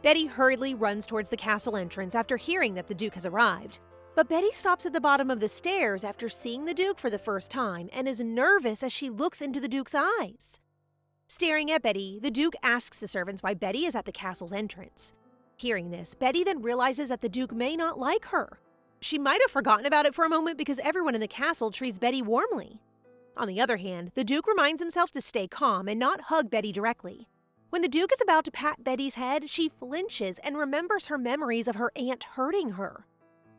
Betty hurriedly runs towards the castle entrance after hearing that the Duke has arrived. But Betty stops at the bottom of the stairs after seeing the Duke for the first time and is nervous as she looks into the Duke's eyes. Staring at Betty, the Duke asks the servants why Betty is at the castle's entrance. Hearing this, Betty then realizes that the Duke may not like her. She might have forgotten about it for a moment because everyone in the castle treats Betty warmly. On the other hand, the Duke reminds himself to stay calm and not hug Betty directly. When the Duke is about to pat Betty's head, she flinches and remembers her memories of her aunt hurting her.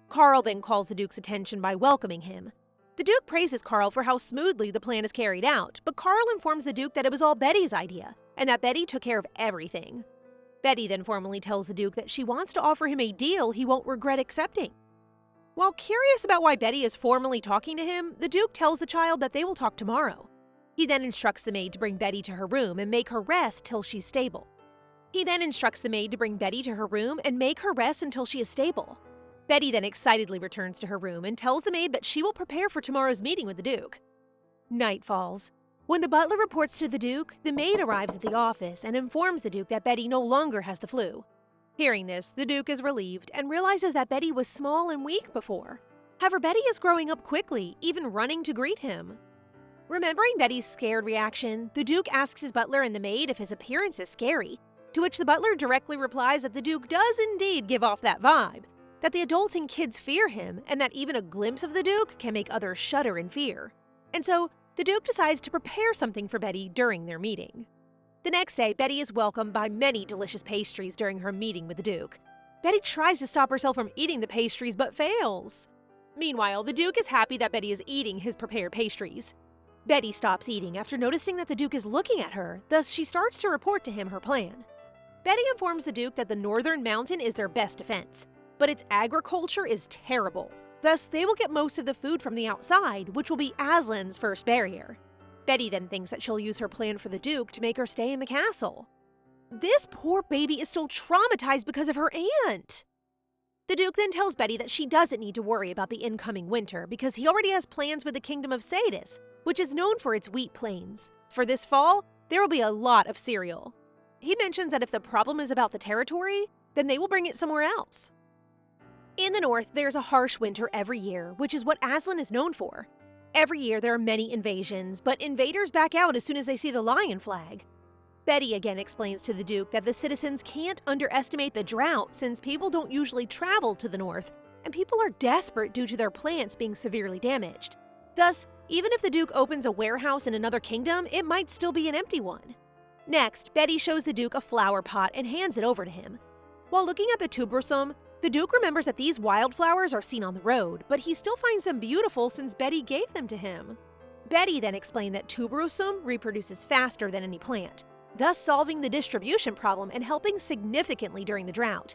Carl then calls the Duke's attention by welcoming him. The Duke praises Carl for how smoothly the plan is carried out, but Carl informs the Duke that it was all Betty's idea, and that Betty took care of everything. Betty then formally tells the Duke that she wants to offer him a deal he won't regret accepting. While curious about why Betty is formally talking to him, the Duke tells the child that they will talk tomorrow. He then instructs the maid to bring Betty to her room and make her rest till she's stable. Betty then excitedly returns to her room and tells the maid that she will prepare for tomorrow's meeting with the Duke. Night falls. When the butler reports to the Duke, the maid arrives at the office and informs the Duke that Betty no longer has the flu. Hearing this, the Duke is relieved and realizes that Betty was small and weak before. However, Betty is growing up quickly, even running to greet him. Remembering Betty's scared reaction, the Duke asks his butler and the maid if his appearance is scary, to which the butler directly replies that the Duke does indeed give off that vibe, that the adults and kids fear him, and that even a glimpse of the Duke can make others shudder in fear. And so, the Duke decides to prepare something for Betty during their meeting. The next day, Betty is welcomed by many delicious pastries during her meeting with the Duke. Betty tries to stop herself from eating the pastries but fails. Meanwhile, the Duke is happy that Betty is eating his prepared pastries. Betty stops eating after noticing that the Duke is looking at her, thus she starts to report to him her plan. Betty informs the Duke that the northern mountain is their best defense, but its agriculture is terrible. Thus, they will get most of the food from the outside, which will be Aslan's first barrier. Betty then thinks that she'll use her plan for the Duke to make her stay in the castle. This poor baby is still traumatized because of her aunt. The Duke then tells Betty that she doesn't need to worry about the incoming winter because he already has plans with the kingdom of Sadis, which is known for its wheat plains. For this fall, there will be a lot of cereal. He mentions that if the problem is about the territory, then they will bring it somewhere else. In the north, there's a harsh winter every year, which is what Aslan is known for. Every year there are many invasions, but invaders back out as soon as they see the lion flag. Betty again explains to the Duke that the citizens can't underestimate the drought since people don't usually travel to the north, and people are desperate due to their plants being severely damaged. Thus, even if the Duke opens a warehouse in another kingdom, it might still be an empty one. Next, Betty shows the Duke a flower pot and hands it over to him. While looking at the tubersome, the Duke remembers that these wildflowers are seen on the road, but he still finds them beautiful since Betty gave them to him. Betty then explained that tuberosum reproduces faster than any plant, thus solving the distribution problem and helping significantly during the drought.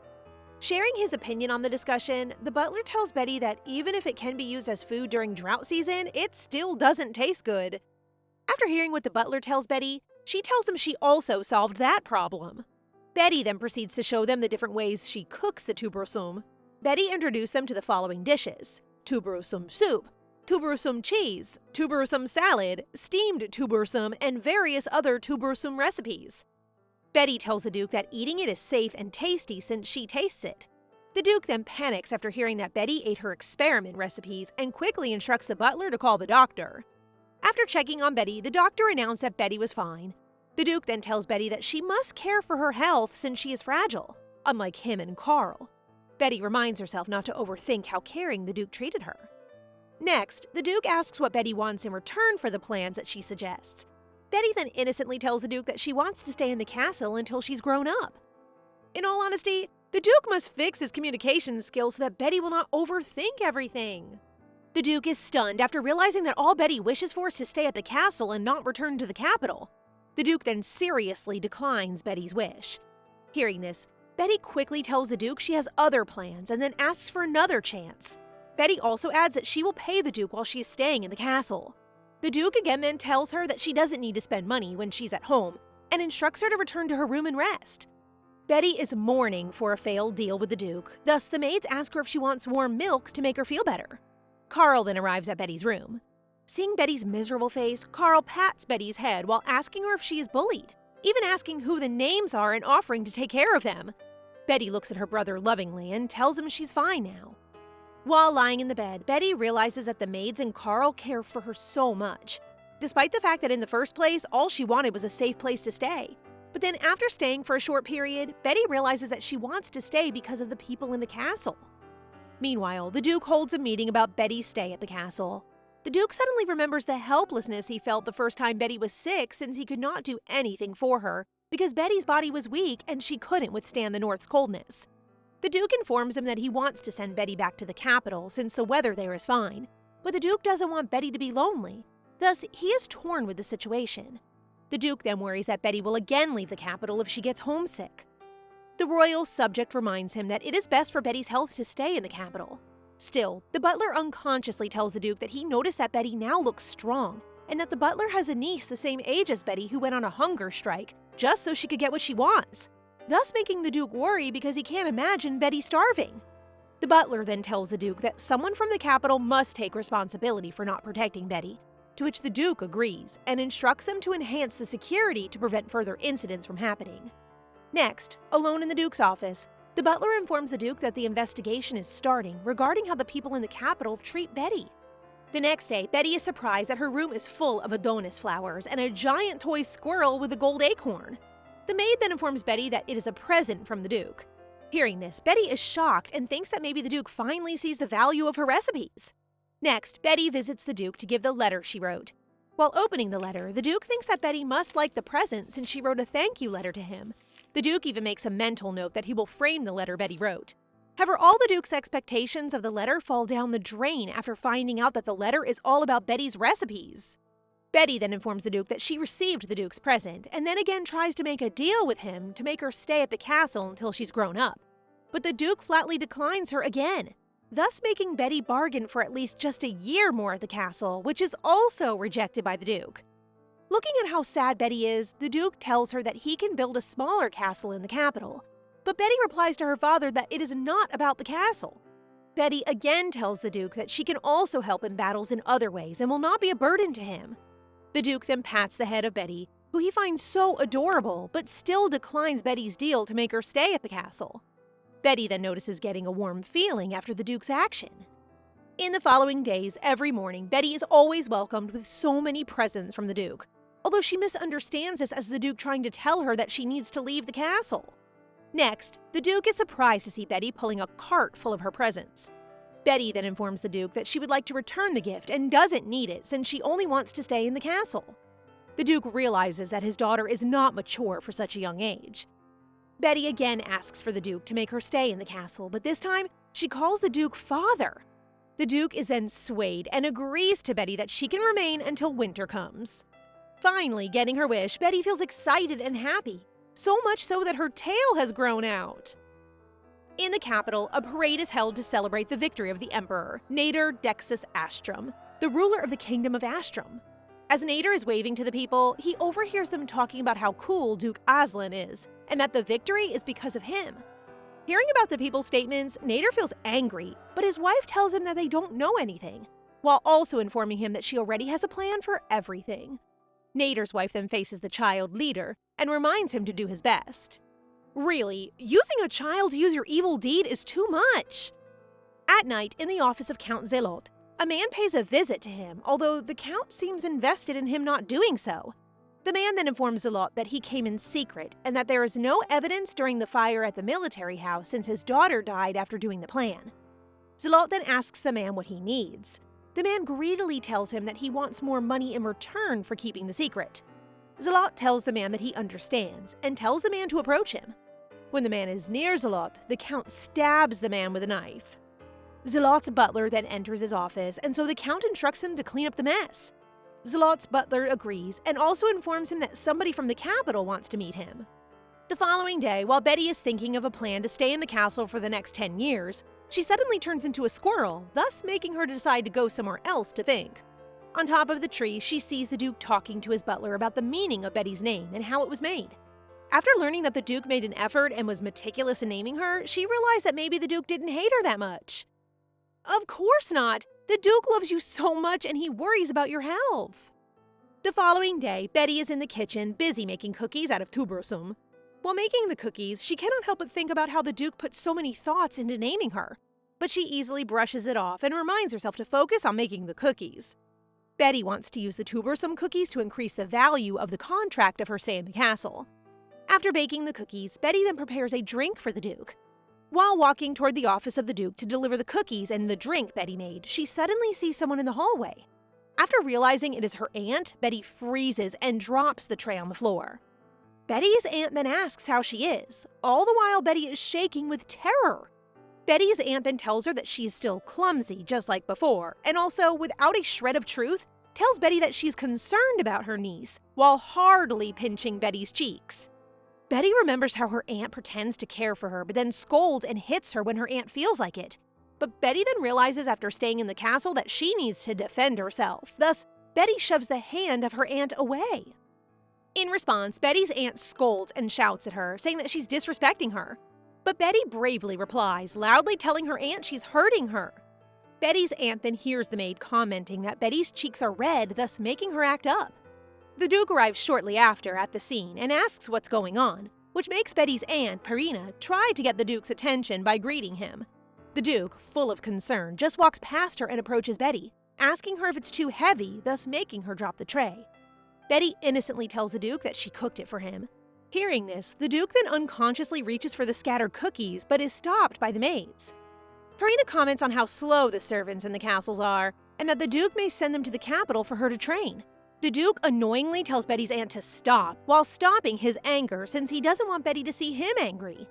Sharing his opinion on the discussion, the butler tells Betty that even if it can be used as food during drought season, it still doesn't taste good. After hearing what the butler tells Betty, she tells him she also solved that problem. Betty then proceeds to show them the different ways she cooks the tuberosum. Betty introduced them to the following dishes: tuberosum soup, tuberosum cheese, tuberosum salad, steamed tuberosum, and various other tuberosum recipes. Betty tells the Duke that eating it is safe and tasty since she tastes it. The Duke then panics after hearing that Betty ate her experiment recipes and quickly instructs the butler to call the doctor. After checking on Betty, the doctor announced that Betty was fine. The Duke then tells Betty that she must care for her health since she is fragile, unlike him and Carl. Betty reminds herself not to overthink how caring the Duke treated her. Next, the Duke asks what Betty wants in return for the plans that she suggests. Betty then innocently tells the Duke that she wants to stay in the castle until she's grown up. In all honesty, the Duke must fix his communication skills so that Betty will not overthink everything. The Duke is stunned after realizing that all Betty wishes for is to stay at the castle and not return to the capital. The Duke then seriously declines Betty's wish. Hearing this, Betty quickly tells the Duke she has other plans and then asks for another chance. Betty also adds that she will pay the Duke while she is staying in the castle. The Duke again then tells her that she doesn't need to spend money when she's at home, and instructs her to return to her room and rest. Betty is mourning for a failed deal with the Duke, thus the maids ask her if she wants warm milk to make her feel better. Carl then arrives at Betty's room. Seeing Betty's miserable face, Carl pats Betty's head while asking her if she is bullied, even asking who the names are and offering to take care of them. Betty looks at her brother lovingly and tells him she's fine now. While lying in the bed, Betty realizes that the maids and Carl care for her so much, despite the fact that in the first place, all she wanted was a safe place to stay. But then after staying for a short period, Betty realizes that she wants to stay because of the people in the castle. Meanwhile, the Duke holds a meeting about Betty's stay at the castle. The Duke suddenly remembers the helplessness he felt the first time Betty was sick, since he could not do anything for her because Betty's body was weak and she couldn't withstand the North's coldness. The Duke informs him that he wants to send Betty back to the capital since the weather there is fine, but the Duke doesn't want Betty to be lonely. Thus, he is torn with the situation. The Duke then worries that Betty will again leave the capital if she gets homesick. The royal subject reminds him that it is best for Betty's health to stay in the capital. Still, the butler unconsciously tells the Duke that he noticed that Betty now looks strong, and that the butler has a niece the same age as Betty who went on a hunger strike just so she could get what she wants, thus making the Duke worry because he can't imagine Betty starving. The butler then tells the Duke that someone from the capital must take responsibility for not protecting Betty, to which the Duke agrees and instructs them to enhance the security to prevent further incidents from happening. Next, alone in the Duke's office, the butler informs the Duke that the investigation is starting regarding how the people in the capital treat Betty. The next day, Betty is surprised that her room is full of Adonis flowers and a giant toy squirrel with a gold acorn. The maid then informs Betty that it is a present from the Duke. Hearing this, Betty is shocked and thinks that maybe the Duke finally sees the value of her recipes. Next, Betty visits the Duke to give the letter she wrote. While opening the letter, the Duke thinks that Betty must like the present since she wrote a thank you letter to him. The Duke even makes a mental note that he will frame the letter Betty wrote. However, all the Duke's expectations of the letter fall down the drain after finding out that the letter is all about Betty's recipes. Betty then informs the Duke that she received the Duke's present, and then again tries to make a deal with him to make her stay at the castle until she's grown up. But the Duke flatly declines her again, thus making Betty bargain for at least just a year more at the castle, which is also rejected by the Duke. Looking at how sad Betty is, the Duke tells her that he can build a smaller castle in the capital. But Betty replies to her father that it is not about the castle. Betty again tells the Duke that she can also help in battles in other ways and will not be a burden to him. The Duke then pats the head of Betty, who he finds so adorable, but still declines Betty's deal to make her stay at the castle. Betty then notices getting a warm feeling after the Duke's action. In the following days, every morning, Betty is always welcomed with so many presents from the Duke, although she misunderstands this as the Duke trying to tell her that she needs to leave the castle. Next, the Duke is surprised to see Betty pulling a cart full of her presents. Betty then informs the Duke that she would like to return the gift and doesn't need it since she only wants to stay in the castle. The Duke realizes that his daughter is not mature for such a young age. Betty again asks for the Duke to make her stay in the castle, but this time she calls the Duke father. The Duke is then swayed and agrees to Betty that she can remain until winter comes. Finally, getting her wish, Betty feels excited and happy, so much so that her tail has grown out. In the capital, a parade is held to celebrate the victory of the Emperor, Nader Dexus Astrum, the ruler of the Kingdom of Astrum. As Nader is waving to the people, he overhears them talking about how cool Duke Aslan is, and that the victory is because of him. Hearing about the people's statements, Nader feels angry, but his wife tells him that they don't know anything, while also informing him that she already has a plan for everything. Nader's wife then faces the child Reeter and reminds him to do his best. Really, using a child to use your evil deed is too much. At night, in the office of Count Zelot, a man pays a visit to him, although the Count seems invested in him not doing so. The man then informs Zelot that he came in secret and that there is no evidence during the fire at the military house since his daughter died after doing the plan. Zelot then asks the man what he needs. The man greedily tells him that he wants more money in return for keeping the secret. Zelot tells the man that he understands and tells the man to approach him. When the man is near Zelot, the Count stabs the man with a knife. Zelot's butler then enters his office, and so the Count instructs him to clean up the mess. Zelot's butler agrees and also informs him that somebody from the capital wants to meet him. The following day, while Betty is thinking of a plan to stay in the castle for the next 10 years, she suddenly turns into a squirrel, thus making her decide to go somewhere else to think. On top of the tree, she sees the Duke talking to his butler about the meaning of Betty's name and how it was made. After learning that the Duke made an effort and was meticulous in naming her, she realized that maybe the Duke didn't hate her that much. Of course not! The Duke loves you so much and he worries about your health. The following day, Betty is in the kitchen, busy making cookies out of tubersum. While making the cookies, she cannot help but think about how the Duke put so many thoughts into naming her. But she easily brushes it off and reminds herself to focus on making the cookies. Betty wants to use the tubersum cookies to increase the value of the contract of her stay in the castle. After baking the cookies, Betty then prepares a drink for the Duke. While walking toward the office of the Duke to deliver the cookies and the drink Betty made, she suddenly sees someone in the hallway. After realizing it is her aunt, Betty freezes and drops the tray on the floor. Betty's aunt then asks how she is. All the while, Betty is shaking with terror. Betty's aunt then tells her that she is still clumsy, just like before, and also, without a shred of truth, tells Betty that she's concerned about her niece, while hardly pinching Betty's cheeks. Betty remembers how her aunt pretends to care for her, but then scolds and hits her when her aunt feels like it. But Betty then realizes after staying in the castle that she needs to defend herself. Thus, Betty shoves the hand of her aunt away. In response, Betty's aunt scolds and shouts at her, saying that she's disrespecting her. But Betty bravely replies, loudly telling her aunt she's hurting her. Betty's aunt then hears the maid commenting that Betty's cheeks are red, thus making her act up. The Duke arrives shortly after at the scene and asks what's going on, which makes Betty's aunt, Pina, try to get the Duke's attention by greeting him. The Duke, full of concern, just walks past her and approaches Betty, asking her if it's too heavy, thus making her drop the tray. Betty innocently tells the Duke that she cooked it for him. Hearing this, the Duke then unconsciously reaches for the scattered cookies, but is stopped by the maids. Pina comments on how slow the servants in the castles are, and that the Duke may send them to the capital for her to train. The Duke annoyingly tells Betty's aunt to stop, while stopping his anger since he doesn't want Betty to see him angry.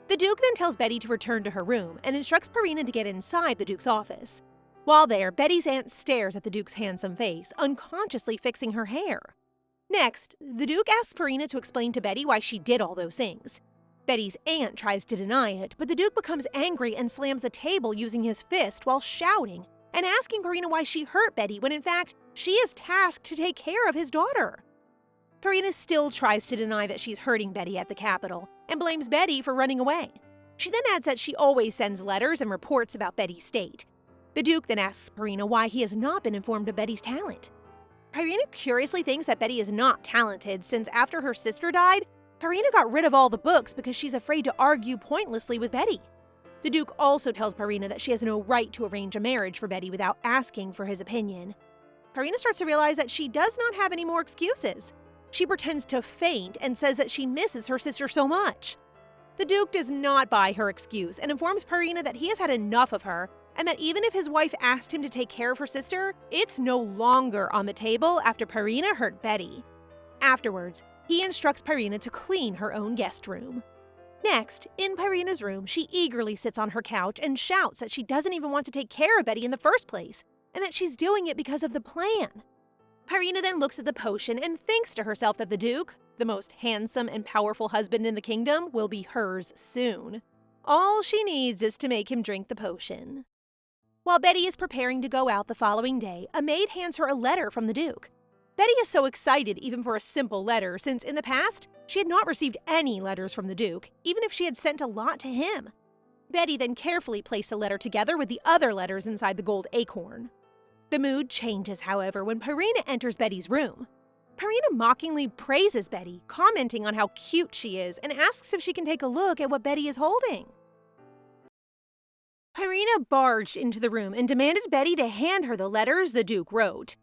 The Duke then tells Betty to return to her room and instructs Pina to get inside the Duke's office. While there, Betty's aunt stares at the Duke's handsome face, unconsciously fixing her hair. Next, the Duke asks Pina to explain to Betty why she did all those things. Betty's aunt tries to deny it, but the Duke becomes angry and slams the table using his fist while shouting and asking Pina why she hurt Betty when in fact, she is tasked to take care of his daughter. Pina still tries to deny that she's hurting Betty at the capital and blames Betty for running away. She then adds that she always sends letters and reports about Betty's state. The Duke then asks Pina why he has not been informed of Betty's talent. Pina curiously thinks that Betty is not talented since after her sister died, Pina got rid of all the books because she's afraid to argue pointlessly with Betty. The Duke also tells Pina that she has no right to arrange a marriage for Betty without asking for his opinion. Pina starts to realize that she does not have any more excuses. She pretends to faint and says that she misses her sister so much. The Duke does not buy her excuse and informs Pina that he has had enough of her and that even if his wife asked him to take care of her sister, it's no longer on the table after Pina hurt Betty. Afterwards, he instructs Pina to clean her own guest room. Next, in Pina's room, she eagerly sits on her couch and shouts that she doesn't even want to take care of Betty in the first place, and that she's doing it because of the plan. Pina then looks at the potion and thinks to herself that the Duke, the most handsome and powerful husband in the kingdom, will be hers soon. All she needs is to make him drink the potion. While Betty is preparing to go out the following day, a maid hands her a letter from the Duke. Betty is so excited even for a simple letter since in the past, she had not received any letters from the Duke, even if she had sent a lot to him. Betty then carefully placed the letter together with the other letters inside the gold acorn. The mood changes, however, when Pina enters Betty's room. Pina mockingly praises Betty, commenting on how cute she is, and asks if she can take a look at what Betty is holding. Pina barged into the room and demanded Betty to hand her the letters the Duke wrote.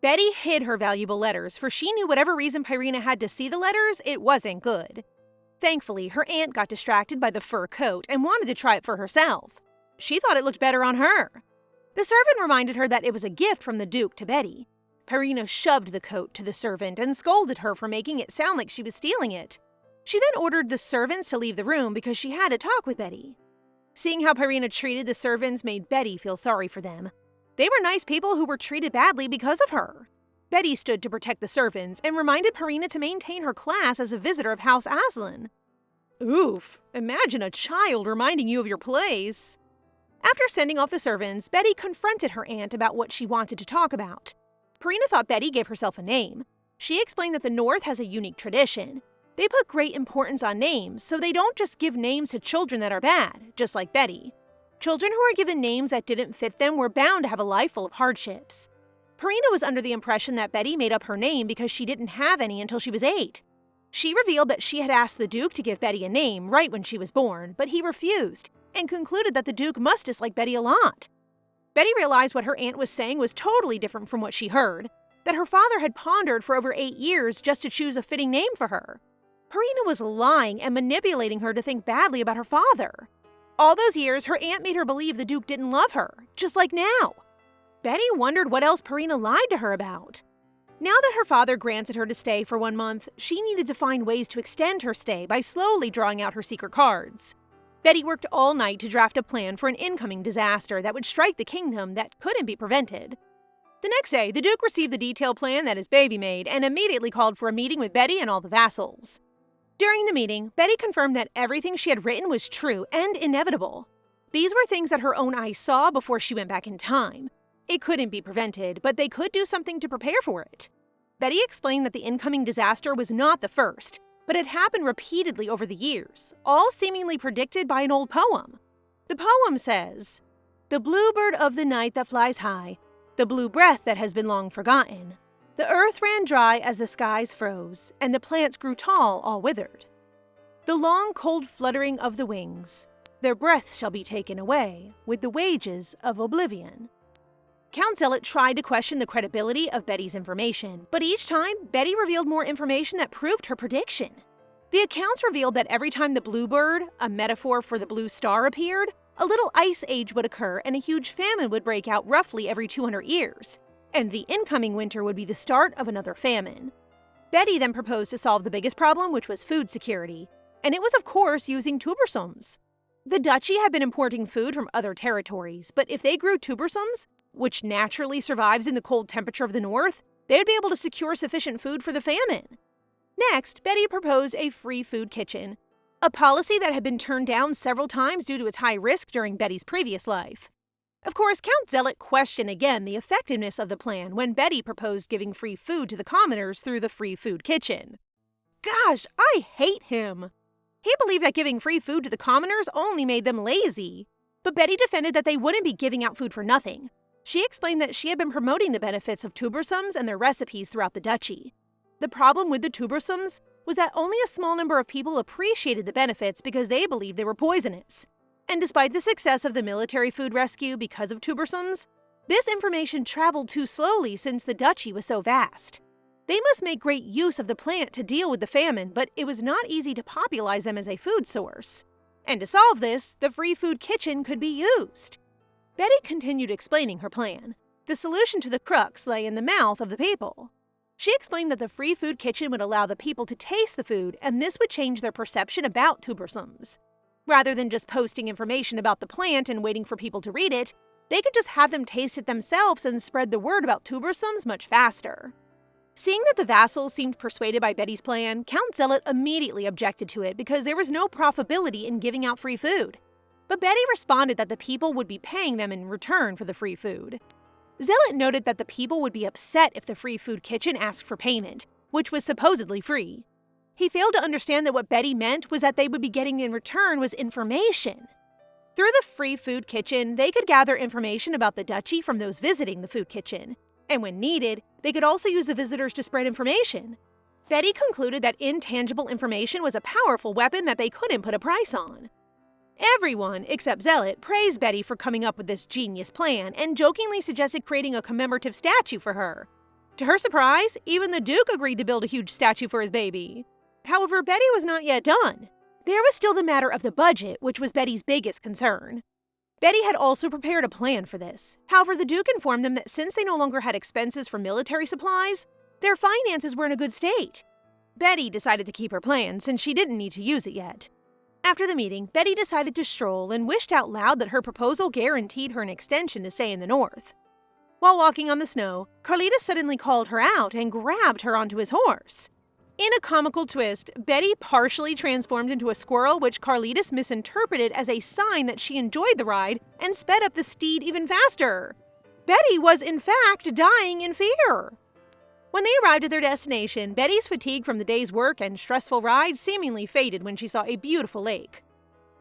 Betty hid her valuable letters, for she knew whatever reason Pina had to see the letters, it wasn't good. Thankfully, her aunt got distracted by the fur coat and wanted to try it for herself. She thought it looked better on her. The servant reminded her that it was a gift from the Duke to Betty. Pina shoved the coat to the servant and scolded her for making it sound like she was stealing it. She then ordered the servants to leave the room because she had a talk with Betty. Seeing how Pina treated the servants made Betty feel sorry for them. They were nice people who were treated badly because of her. Betty stood to protect the servants and reminded Pina to maintain her class as a visitor of House Aslan. Oof, imagine a child reminding you of your place. After sending off the servants, Betty confronted her aunt about what she wanted to talk about. Pina thought Betty gave herself a name. She explained that the North has a unique tradition. They put great importance on names, so they don't just give names to children that are bad, just like Betty. Children who were given names that didn't fit them were bound to have a life full of hardships. Pina was under the impression that Betty made up her name because she didn't have any until she was 8. She revealed that she had asked the Duke to give Betty a name right when she was born, but he refused, and concluded that the Duke must dislike Betty a lot. Betty realized what her aunt was saying was totally different from what she heard, that her father had pondered for over 8 years just to choose a fitting name for her. Pina was lying and manipulating her to think badly about her father. All those years, her aunt made her believe the Duke didn't love her, just like now. Betty wondered what else Pina lied to her about. Now that her father granted her to stay for 1 month, she needed to find ways to extend her stay by slowly drawing out her secret cards. Betty worked all night to draft a plan for an incoming disaster that would strike the kingdom that couldn't be prevented. The next day, the Duke received the detailed plan that his baby made and immediately called for a meeting with Betty and all the vassals. During the meeting, Betty confirmed that everything she had written was true and inevitable. These were things that her own eyes saw before she went back in time. It couldn't be prevented, but they could do something to prepare for it. Betty explained that the incoming disaster was not the first, but had happened repeatedly over the years, all seemingly predicted by an old poem. The poem says, "The bluebird of the night that flies high, the blue breath that has been long forgotten. The earth ran dry as the skies froze, and the plants grew tall, all withered. The long cold fluttering of the wings, their breath shall be taken away with the wages of oblivion." Count Zealot tried to question the credibility of Betty's information, but each time, Betty revealed more information that proved her prediction. The accounts revealed that every time the bluebird, a metaphor for the blue star, appeared, a little ice age would occur and a huge famine would break out roughly every 200 years, and the incoming winter would be the start of another famine. Betty then proposed to solve the biggest problem, which was food security, and it was of course using tubersums. The duchy had been importing food from other territories, but if they grew tubersums, which naturally survives in the cold temperature of the north, they would be able to secure sufficient food for the famine. Next, Betty proposed a free food kitchen, a policy that had been turned down several times due to its high risk during Betty's previous life. Of course, Count Zealot questioned again the effectiveness of the plan when Betty proposed giving free food to the commoners through the free food kitchen. Gosh, I hate him! He believed that giving free food to the commoners only made them lazy. But Betty defended that they wouldn't be giving out food for nothing. She explained that she had been promoting the benefits of tubersums and their recipes throughout the duchy. The problem with the tubersums was that only a small number of people appreciated the benefits because they believed they were poisonous. And despite the success of the military food rescue because of tubersums, this information traveled too slowly since the duchy was so vast. They must make great use of the plant to deal with the famine, but it was not easy to popularize them as a food source. And to solve this, the free food kitchen could be used. Betty continued explaining her plan. The solution to the crux lay in the mouth of the people. She explained that the free food kitchen would allow the people to taste the food, and this would change their perception about tubersums. Rather than just posting information about the plant and waiting for people to read it, they could just have them taste it themselves and spread the word about tubersums much faster. Seeing that the vassals seemed persuaded by Betty's plan, Count Zealot immediately objected to it because there was no profitability in giving out free food. But Betty responded that the people would be paying them in return for the free food. Zealot noted that the people would be upset if the free food kitchen asked for payment, which was supposedly free. He failed to understand that what Betty meant was that they would be getting in return was information. Through the free food kitchen, they could gather information about the duchy from those visiting the food kitchen. And when needed, they could also use the visitors to spread information. Betty concluded that intangible information was a powerful weapon that they couldn't put a price on. Everyone, except Zealot, praised Betty for coming up with this genius plan and jokingly suggested creating a commemorative statue for her. To her surprise, even the Duke agreed to build a huge statue for his baby. However, Betty was not yet done. There was still the matter of the budget, which was Betty's biggest concern. Betty had also prepared a plan for this. However, the Duke informed them that since they no longer had expenses for military supplies, their finances were in a good state. Betty decided to keep her plan since she didn't need to use it yet. After the meeting, Betty decided to stroll and wished out loud that her proposal guaranteed her an extension to stay in the north. While walking on the snow, Carlita suddenly called her out and grabbed her onto his horse. In a comical twist, Betty partially transformed into a squirrel, which Carlitos misinterpreted as a sign that she enjoyed the ride and sped up the steed even faster. Betty was, in fact, dying in fear. When they arrived at their destination, Betty's fatigue from the day's work and stressful ride seemingly faded when she saw a beautiful lake.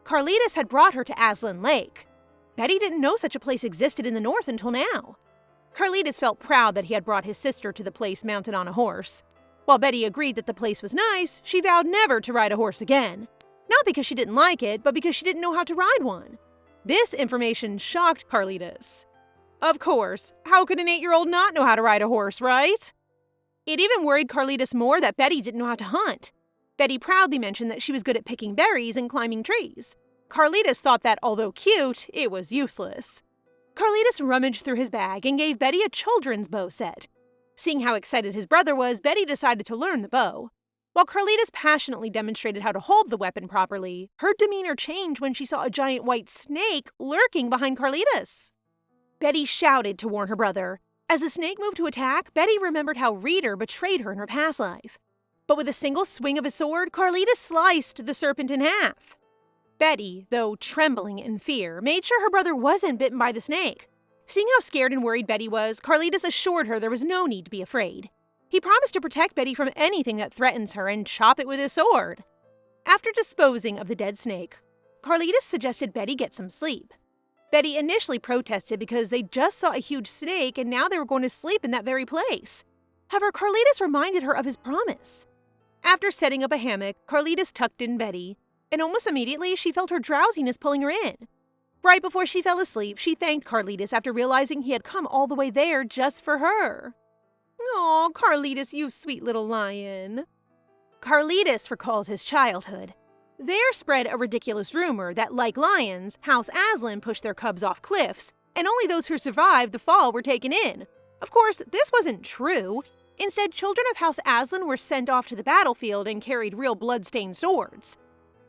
Carlitos had brought her to Aslan Lake. Betty didn't know such a place existed in the north until now. Carlitos felt proud that he had brought his sister to the place mounted on a horse. While Betty agreed that the place was nice, she vowed never to ride a horse again. Not because she didn't like it, but because she didn't know how to ride one. This information shocked Carlitos. Of course, how could an 8-year-old not know how to ride a horse, right? It even worried Carlitos more that Betty didn't know how to hunt. Betty proudly mentioned that she was good at picking berries and climbing trees. Carlitos thought that, although cute, it was useless. Carlitos rummaged through his bag and gave Betty a children's bow set. Seeing how excited his brother was, Betty decided to learn the bow. While Carlitos passionately demonstrated how to hold the weapon properly, her demeanor changed when she saw a giant white snake lurking behind Carlitos. Betty shouted to warn her brother. As the snake moved to attack, Betty remembered how Reeter betrayed her in her past life. But with a single swing of his sword, Carlitos sliced the serpent in half. Betty, though trembling in fear, made sure her brother wasn't bitten by the snake. Seeing how scared and worried Betty was, Carlitos assured her there was no need to be afraid. He promised to protect Betty from anything that threatens her and chop it with his sword. After disposing of the dead snake, Carlitos suggested Betty get some sleep. Betty initially protested because they just saw a huge snake and now they were going to sleep in that very place. However, Carlitos reminded her of his promise. After setting up a hammock, Carlitos tucked in Betty, and almost immediately she felt her drowsiness pulling her in. Right before she fell asleep, she thanked Carlitos after realizing he had come all the way there just for her. "Aw, Carlitos, you sweet little lion." Carlitos recalls his childhood. There spread a ridiculous rumor that, like lions, House Aslan pushed their cubs off cliffs, and only those who survived the fall were taken in. Of course, this wasn't true. Instead, children of House Aslan were sent off to the battlefield and carried real blood-stained swords.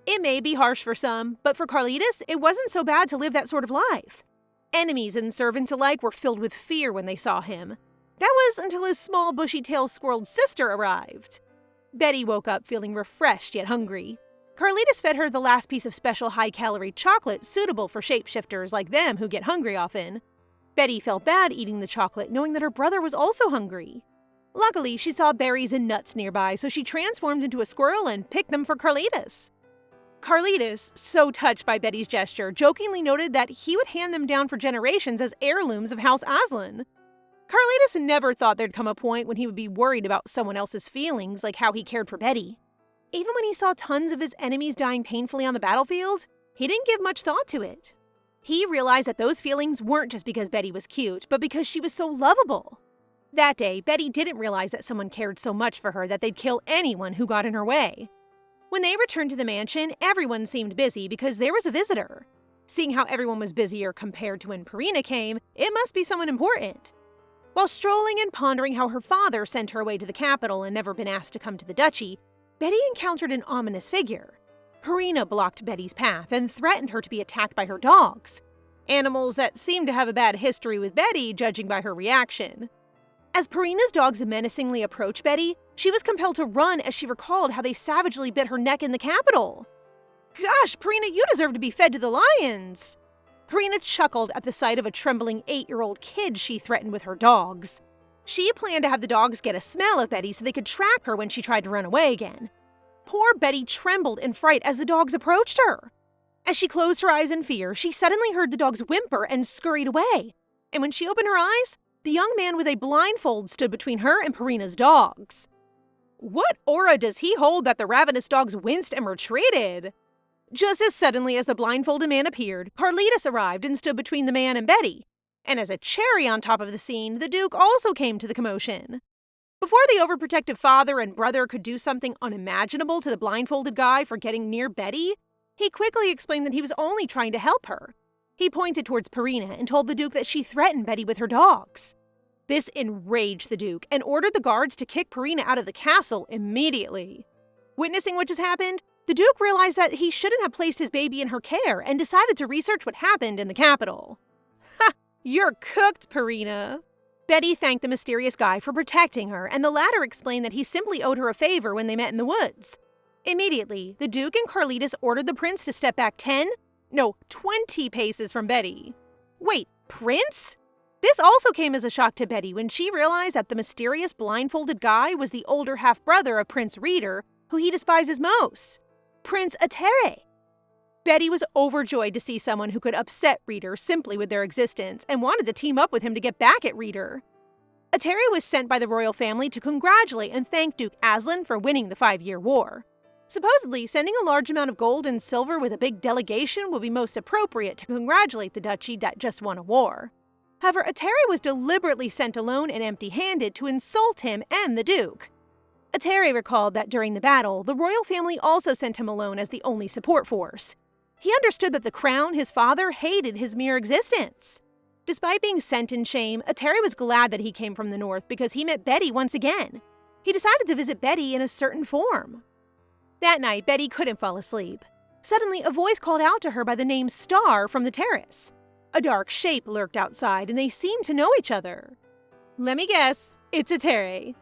It may be harsh for some, but for Carlitos, it wasn't so bad to live that sort of life. Enemies and servants alike were filled with fear when they saw him. That was until his small bushy-tailed squirreled sister arrived. Betty woke up feeling refreshed yet hungry. Carlitos fed her the last piece of special high-calorie chocolate suitable for shapeshifters like them who get hungry often. Betty felt bad eating the chocolate, knowing that her brother was also hungry. Luckily, she saw berries and nuts nearby, so she transformed into a squirrel and picked them for Carlitos. Carlitos, so touched by Betty's gesture, jokingly noted that he would hand them down for generations as heirlooms of House Aslan. Carlitos never thought there'd come a point when he would be worried about someone else's feelings, like how he cared for Betty. Even when he saw tons of his enemies dying painfully on the battlefield, he didn't give much thought to it. He realized that those feelings weren't just because Betty was cute, but because she was so lovable. That day, Betty didn't realize that someone cared so much for her that they'd kill anyone who got in her way. When they returned to the mansion, everyone seemed busy because there was a visitor. Seeing how everyone was busier compared to when Pina came, it must be someone important. While strolling and pondering how her father sent her away to the capital and never been asked to come to the duchy, Betty encountered an ominous figure. Pina blocked Betty's path and threatened her to be attacked by her dogs. Animals that seemed to have a bad history with Betty, judging by her reaction. As Pina's dogs menacingly approached Betty, she was compelled to run as she recalled how they savagely bit her neck in the capital. "Gosh, Pina, you deserve to be fed to the lions!" Pina chuckled at the sight of a trembling 8-year-old kid she threatened with her dogs. She planned to have the dogs get a smell of Betty so they could track her when she tried to run away again. Poor Betty trembled in fright as the dogs approached her. As she closed her eyes in fear, she suddenly heard the dogs whimper and scurried away. And when she opened her eyes, the young man with a blindfold stood between her and Pina's dogs. What aura does he hold that the ravenous dogs winced and retreated? Just as suddenly as the blindfolded man appeared, Carlitos arrived and stood between the man and Betty. And as a cherry on top of the scene, the Duke also came to the commotion. Before the overprotective father and brother could do something unimaginable to the blindfolded guy for getting near Betty, he quickly explained that he was only trying to help her. He pointed towards Pina and told the Duke that she threatened Betty with her dogs. This enraged the Duke and ordered the guards to kick Pina out of the castle immediately. Witnessing what just happened, the Duke realized that he shouldn't have placed his baby in her care and decided to research what happened in the capital. "Ha! You're cooked, Pina!" Betty thanked the mysterious guy for protecting her, and the latter explained that he simply owed her a favor when they met in the woods. Immediately, the Duke and Carlitos ordered the prince to step back 20 paces from Betty. Wait, Prince? This also came as a shock to Betty when she realized that the mysterious blindfolded guy was the older half-brother of Prince Reeter, who he despises most, Prince Atere. Betty was overjoyed to see someone who could upset Reeter simply with their existence and wanted to team up with him to get back at Reeter. Atere was sent by the royal family to congratulate and thank Duke Aslan for winning the 5-year war. Supposedly, sending a large amount of gold and silver with a big delegation would be most appropriate to congratulate the duchy that just won a war. However, Atere was deliberately sent alone and empty-handed to insult him and the Duke. Atere recalled that during the battle, the royal family also sent him alone as the only support force. He understood that the crown, his father, hated his mere existence. Despite being sent in shame, Atere was glad that he came from the north because he met Betty once again. He decided to visit Betty in a certain form. That night, Betty couldn't fall asleep. Suddenly, a voice called out to her by the name Star from the terrace. A dark shape lurked outside, and they seemed to know each other. Let me guess, it's Atere.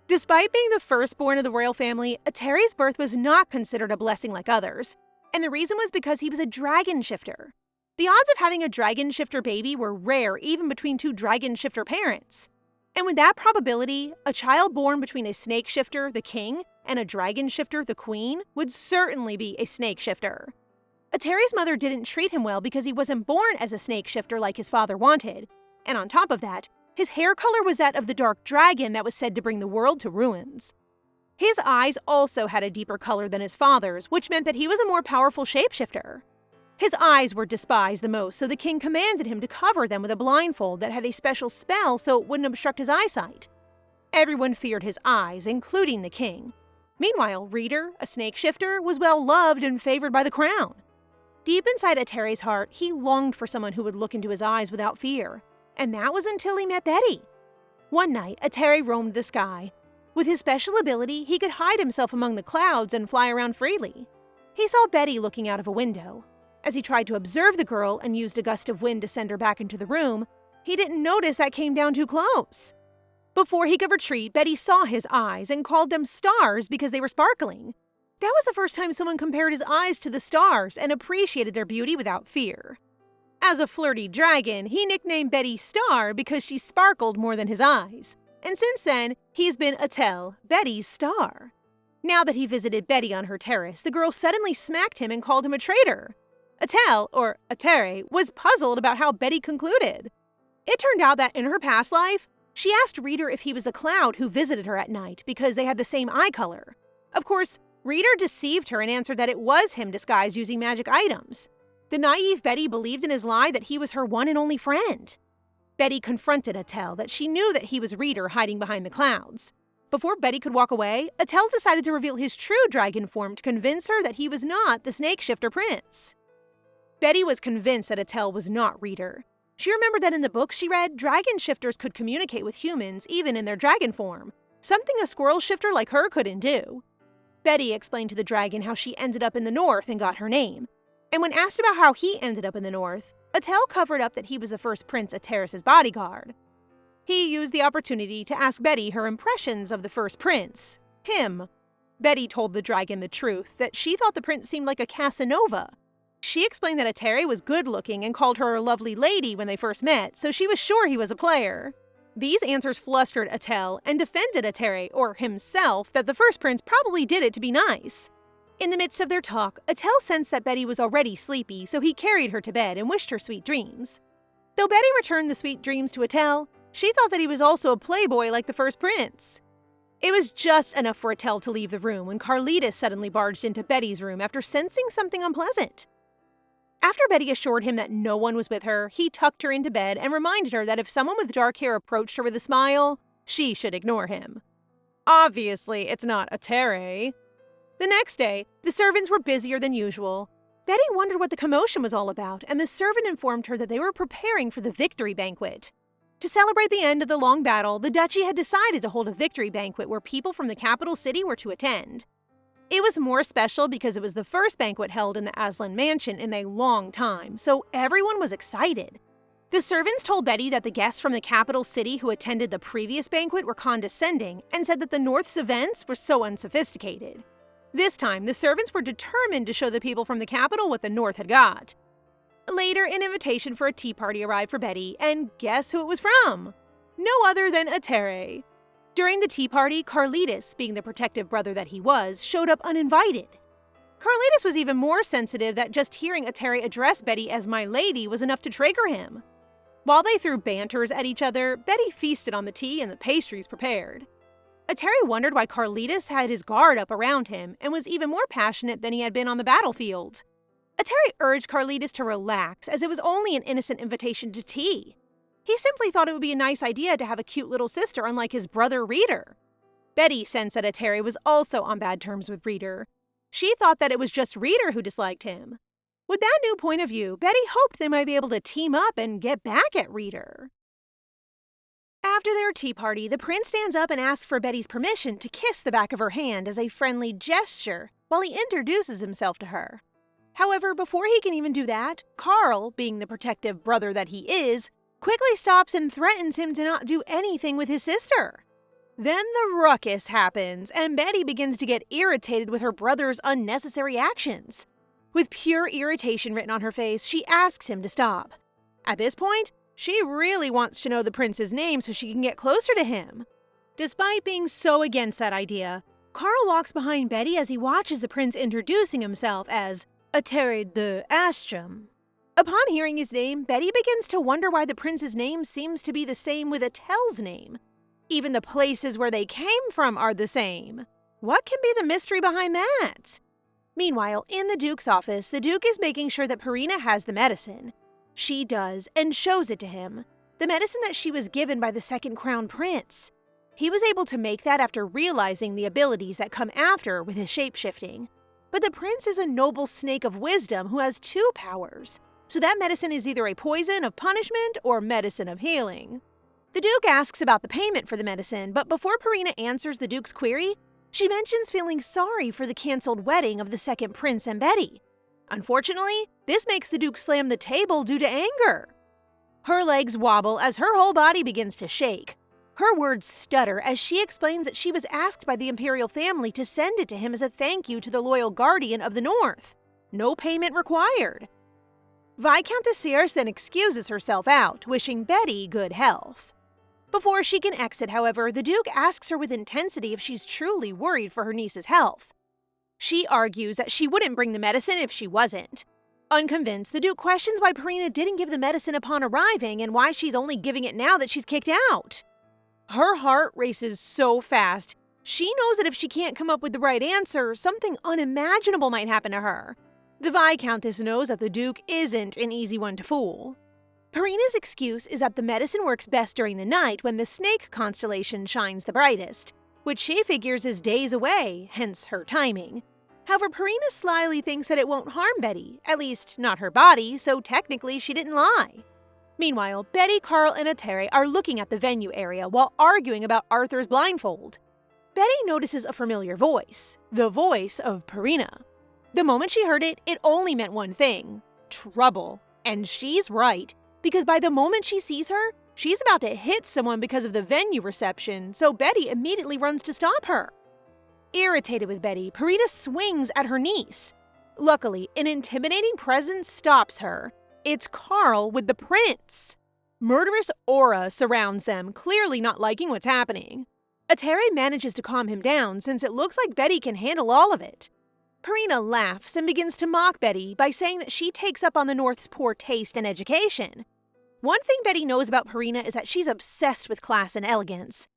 Despite being the firstborn of the royal family, Atere's birth was not considered a blessing like others, and the reason was because he was a dragon shifter. The odds of having a dragon shifter baby were rare even between two dragon shifter parents. And with that probability, a child born between a snake shifter, the king, and a dragon shifter, the queen, would certainly be a snake shifter. Atere's mother didn't treat him well because he wasn't born as a snake shifter like his father wanted. And on top of that, his hair color was that of the dark dragon that was said to bring the world to ruins. His eyes also had a deeper color than his father's, which meant that he was a more powerful shapeshifter. His eyes were despised the most, so the king commanded him to cover them with a blindfold that had a special spell so it wouldn't obstruct his eyesight. Everyone feared his eyes, including the king. Meanwhile, Reeter, a snake shifter, was well loved and favored by the crown. Deep inside Atere's heart, he longed for someone who would look into his eyes without fear. And that was until he met Betty. One night, Atere roamed the sky. With his special ability, he could hide himself among the clouds and fly around freely. He saw Betty looking out of a window. As he tried to observe the girl and used a gust of wind to send her back into the room, he didn't notice that came down too close. Before he could retreat, Betty saw his eyes and called them stars because they were sparkling. That was the first time someone compared his eyes to the stars and appreciated their beauty without fear. As a flirty dragon, he nicknamed Betty Star because she sparkled more than his eyes. And since then, he's been Atel, Betty's star. Now that he visited Betty on her terrace, the girl suddenly smacked him and called him a traitor. Atel, or Atere, was puzzled about how Betty concluded. It turned out that in her past life, she asked Reeter if he was the cloud who visited her at night because they had the same eye color. Of course, Reeter deceived her and answered that it was him disguised using magic items. The naive Betty believed in his lie that he was her one and only friend. Betty confronted Atel that she knew that he was Reeter hiding behind the clouds. Before Betty could walk away, Atel decided to reveal his true dragon form to convince her that he was not the snake shifter prince. Betty was convinced that Atel was not Reeter. She remembered that in the books she read, dragon shifters could communicate with humans even in their dragon form, something a squirrel shifter like her couldn't do. Betty explained to the dragon how she ended up in the north and got her name. And when asked about how he ended up in the north, Atel covered up that he was the first Prince Ateris's bodyguard. He used the opportunity to ask Betty her impressions of the first prince, him. Betty told the dragon the truth, that she thought the prince seemed like a Casanova. She explained that Atere was good-looking and called her a lovely lady when they first met, so she was sure he was a player. These answers flustered Atel and defended Atere, or himself, that the first prince probably did it to be nice. In the midst of their talk, Atel sensed that Betty was already sleepy, so he carried her to bed and wished her sweet dreams. Though Betty returned the sweet dreams to Atel, she thought that he was also a playboy like the first prince. It was just enough for Atel to leave the room when Carlitos suddenly barged into Betty's room after sensing something unpleasant. After Betty assured him that no one was with her, he tucked her into bed and reminded her that if someone with dark hair approached her with a smile, she should ignore him. Obviously, it's not Atere. The next day, the servants were busier than usual. Betty wondered what the commotion was all about, and the servant informed her that they were preparing for the victory banquet. To celebrate the end of the long battle, the duchy had decided to hold a victory banquet where people from the capital city were to attend. It was more special because it was the first banquet held in the Aslan mansion in a long time, so everyone was excited. The servants told Betty that the guests from the capital city who attended the previous banquet were condescending and said that the North's events were so unsophisticated. This time, the servants were determined to show the people from the capital what the North had got. Later, an invitation for a tea party arrived for Betty, and guess who it was from? No other than Atere. During the tea party, Carlitos, being the protective brother that he was, showed up uninvited. Carlitos was even more sensitive that just hearing Atere address Betty as my lady was enough to trigger him. While they threw banters at each other, Betty feasted on the tea and the pastries prepared. Atere wondered why Carlitos had his guard up around him and was even more passionate than he had been on the battlefield. Atere urged Carlitos to relax as it was only an innocent invitation to tea. He simply thought it would be a nice idea to have a cute little sister unlike his brother Reeter. Betty sensed that Atere was also on bad terms with Reeter. She thought that it was just Reeter who disliked him. With that new point of view, Betty hoped they might be able to team up and get back at Reeter. After their tea party, the prince stands up and asks for Betty's permission to kiss the back of her hand as a friendly gesture while he introduces himself to her. However, before he can even do that, Carl, being the protective brother that he is, quickly stops and threatens him to not do anything with his sister. Then the ruckus happens, and Betty begins to get irritated with her brother's unnecessary actions. With pure irritation written on her face, she asks him to stop. At this point, she really wants to know the prince's name so she can get closer to him. Despite being so against that idea, Carl walks behind Betty as he watches the prince introducing himself as Atere de Astrum. Upon hearing his name, Betty begins to wonder why the prince's name seems to be the same with Atel's name. Even the places where they came from are the same. What can be the mystery behind that? Meanwhile, in the Duke's office, the Duke is making sure that Pina has the medicine. She does, and shows it to him. The medicine that she was given by the second crown prince. He was able to make that after realizing the abilities that come after with his shape-shifting. But the prince is a noble snake of wisdom who has two powers. So that medicine is either a poison of punishment or medicine of healing. The Duke asks about the payment for the medicine, but before Pina answers the Duke's query, she mentions feeling sorry for the cancelled wedding of the second prince and Betty. Unfortunately, this makes the Duke slam the table due to anger. Her legs wobble as her whole body begins to shake. Her words stutter as she explains that she was asked by the imperial family to send it to him as a thank you to the loyal guardian of the North. No payment required. Viscountess Sears then excuses herself out, wishing Betty good health. Before she can exit, however, the Duke asks her with intensity if she's truly worried for her niece's health. She argues that she wouldn't bring the medicine if she wasn't. Unconvinced, the Duke questions why Pina didn't give the medicine upon arriving and why she's only giving it now that she's kicked out. Her heart races so fast. She knows that if she can't come up with the right answer, something unimaginable might happen to her. The Viscountess knows that the Duke isn't an easy one to fool. Pina's excuse is that the medicine works best during the night when the snake constellation shines the brightest, which she figures is days away, hence her timing. However, Pina slyly thinks that it won't harm Betty, at least not her body, so technically she didn't lie. Meanwhile, Betty, Carl, and Atere are looking at the venue area while arguing about Arthur's blindfold. Betty notices a familiar voice, the voice of Pina. The moment she heard it, it only meant one thing: trouble. And she's right, because by the moment she sees her, she's about to hit someone because of the venue reception, so Betty immediately runs to stop her. Irritated with Betty, Pina swings at her niece. Luckily, an intimidating presence stops her. It's Carl with the prince. Murderous aura surrounds them, clearly not liking what's happening. Atere manages to calm him down since it looks like Betty can handle all of it. Pina laughs and begins to mock Betty by saying that she takes up on the North's poor taste and education. One thing Betty knows about Pina is that she's obsessed with class and elegance.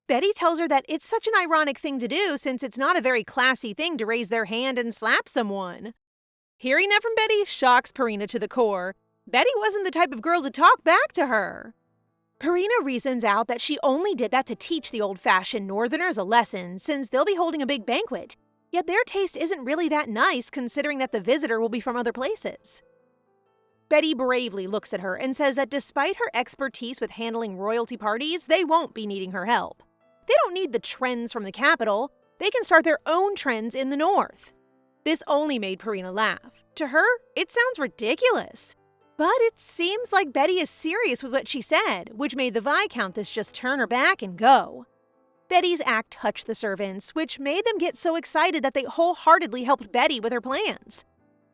Betty tells her that it's such an ironic thing to do since it's not a very classy thing to raise their hand and slap someone. Hearing that from Betty shocks Pina to the core. Betty wasn't the type of girl to talk back to her. Pina reasons out that she only did that to teach the old-fashioned Northerners a lesson since they'll be holding a big banquet, yet their taste isn't really that nice considering that the visitor will be from other places. Betty bravely looks at her and says that despite her expertise with handling royalty parties, they won't be needing her help. They don't need the trends from the capital. They can start their own trends in the North. This only made Pina laugh. To her, it sounds ridiculous. But it seems like Betty is serious with what she said, which made the Viscountess just turn her back and go. Betty's act touched the servants, which made them get so excited that they wholeheartedly helped Betty with her plans.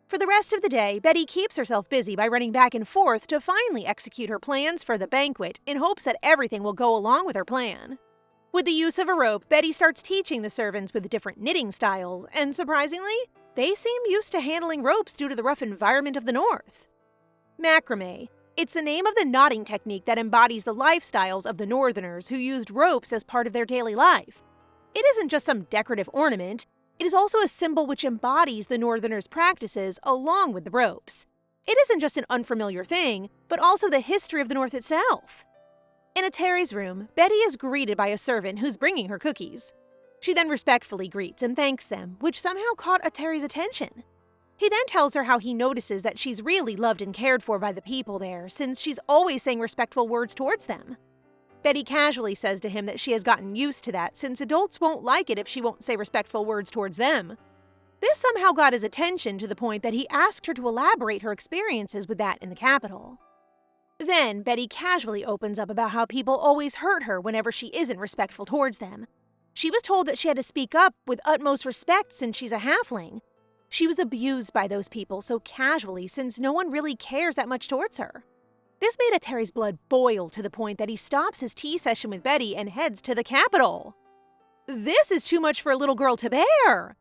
For the rest of the day, Betty keeps herself busy by running back and forth to finally execute her plans for the banquet in hopes that everything will go along with her plan. With the use of a rope, Betty starts teaching the servants with different knitting styles, and surprisingly, they seem used to handling ropes due to the rough environment of the North. Macrame. It's the name of the knotting technique that embodies the lifestyles of the Northerners who used ropes as part of their daily life. It isn't just some decorative ornament, it is also a symbol which embodies the Northerners' practices along with the ropes. It isn't just an unfamiliar thing, but also the history of the North itself. In Terry's room, Betty is greeted by a servant who's bringing her cookies. She then respectfully greets and thanks them, which somehow caught Terry's attention. He then tells her how he notices that she's really loved and cared for by the people there, since she's always saying respectful words towards them. Betty casually says to him that she has gotten used to that, since adults won't like it if she won't say respectful words towards them. This somehow got his attention to the point that he asked her to elaborate her experiences with that in the capital. Then, Betty casually opens up about how people always hurt her whenever she isn't respectful towards them. She was told that she had to speak up with utmost respect since she's a halfling. She was abused by those people so casually since no one really cares that much towards her. This made Terry's blood boil to the point that he stops his tea session with Betty and heads to the capital. This is too much for a little girl to bear.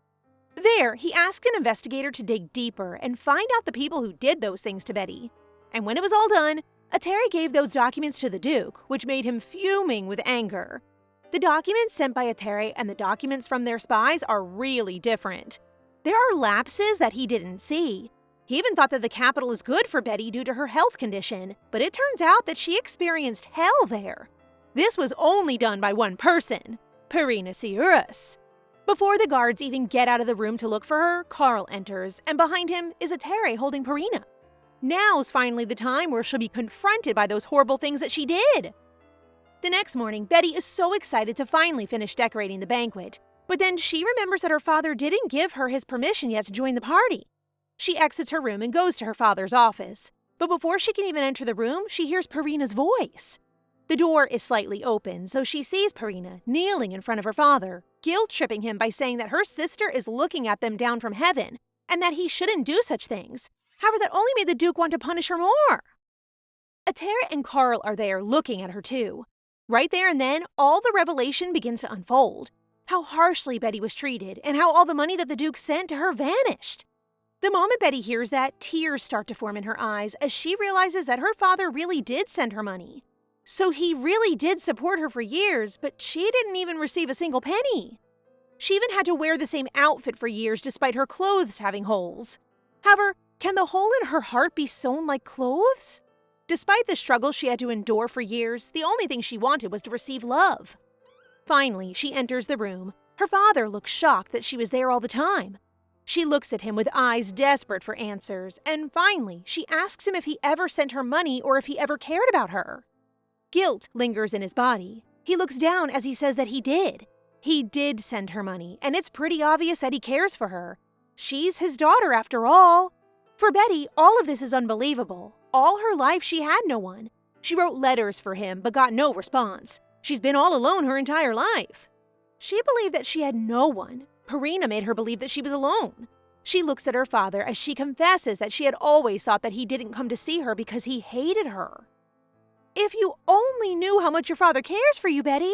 There, he asked an investigator to dig deeper and find out the people who did those things to Betty. And when it was all done, Terry gave those documents to the Duke, which made him fuming with anger. The documents sent by Terry and the documents from their spies are really different. There are lapses that he didn't see. He even thought that the capital is good for Betty due to her health condition, but it turns out that she experienced hell there. This was only done by one person, Pina. Before the guards even get out of the room to look for her, Carl enters, and behind him is Terry holding Pina. Now's finally the time where she'll be confronted by those horrible things that she did. The next morning, Betty is so excited to finally finish decorating the banquet. But then she remembers that her father didn't give her his permission yet to join the party. She exits her room and goes to her father's office. But before she can even enter the room, she hears Pina's voice. The door is slightly open, so she sees Pina kneeling in front of her father, guilt-tripping him by saying that her sister is looking at them down from heaven, and that he shouldn't do such things. However, that only made the Duke want to punish her more. Atera and Carl are there looking at her too. Right there and then, all the revelation begins to unfold. How harshly Betty was treated, and how all the money that the Duke sent to her vanished. The moment Betty hears that, tears start to form in her eyes as she realizes that her father really did send her money. So he really did support her for years, but she didn't even receive a single penny. She even had to wear the same outfit for years despite her clothes having holes. However, can the hole in her heart be sewn like clothes? Despite the struggle she had to endure for years, the only thing she wanted was to receive love. Finally, she enters the room. Her father looks shocked that she was there all the time. She looks at him with eyes desperate for answers, and finally, she asks him if he ever sent her money or if he ever cared about her. Guilt lingers in his body. He looks down as he says that he did. He did send her money, and it's pretty obvious that he cares for her. She's his daughter after all. For Betty, all of this is unbelievable. All her life, she had no one. She wrote letters for him, but got no response. She's been all alone her entire life. She believed that she had no one. Pina made her believe that she was alone. She looks at her father as she confesses that she had always thought that he didn't come to see her because he hated her. If you only knew how much your father cares for you, Betty!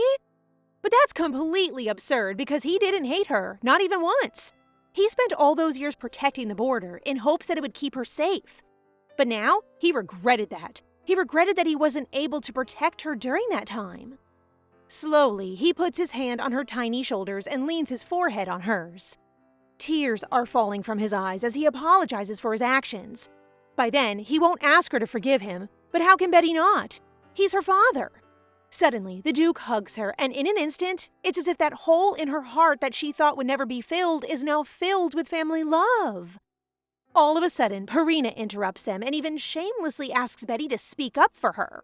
But that's completely absurd because he didn't hate her, not even once. He spent all those years protecting the border in hopes that it would keep her safe. But now, he regretted that. He regretted that he wasn't able to protect her during that time. Slowly, he puts his hand on her tiny shoulders and leans his forehead on hers. Tears are falling from his eyes as he apologizes for his actions. By then, he won't ask her to forgive him, but how can Betty not? He's her father. Suddenly, the Duke hugs her, and in an instant, it's as if that hole in her heart that she thought would never be filled is now filled with family love. All of a sudden, Pina interrupts them and even shamelessly asks Betty to speak up for her.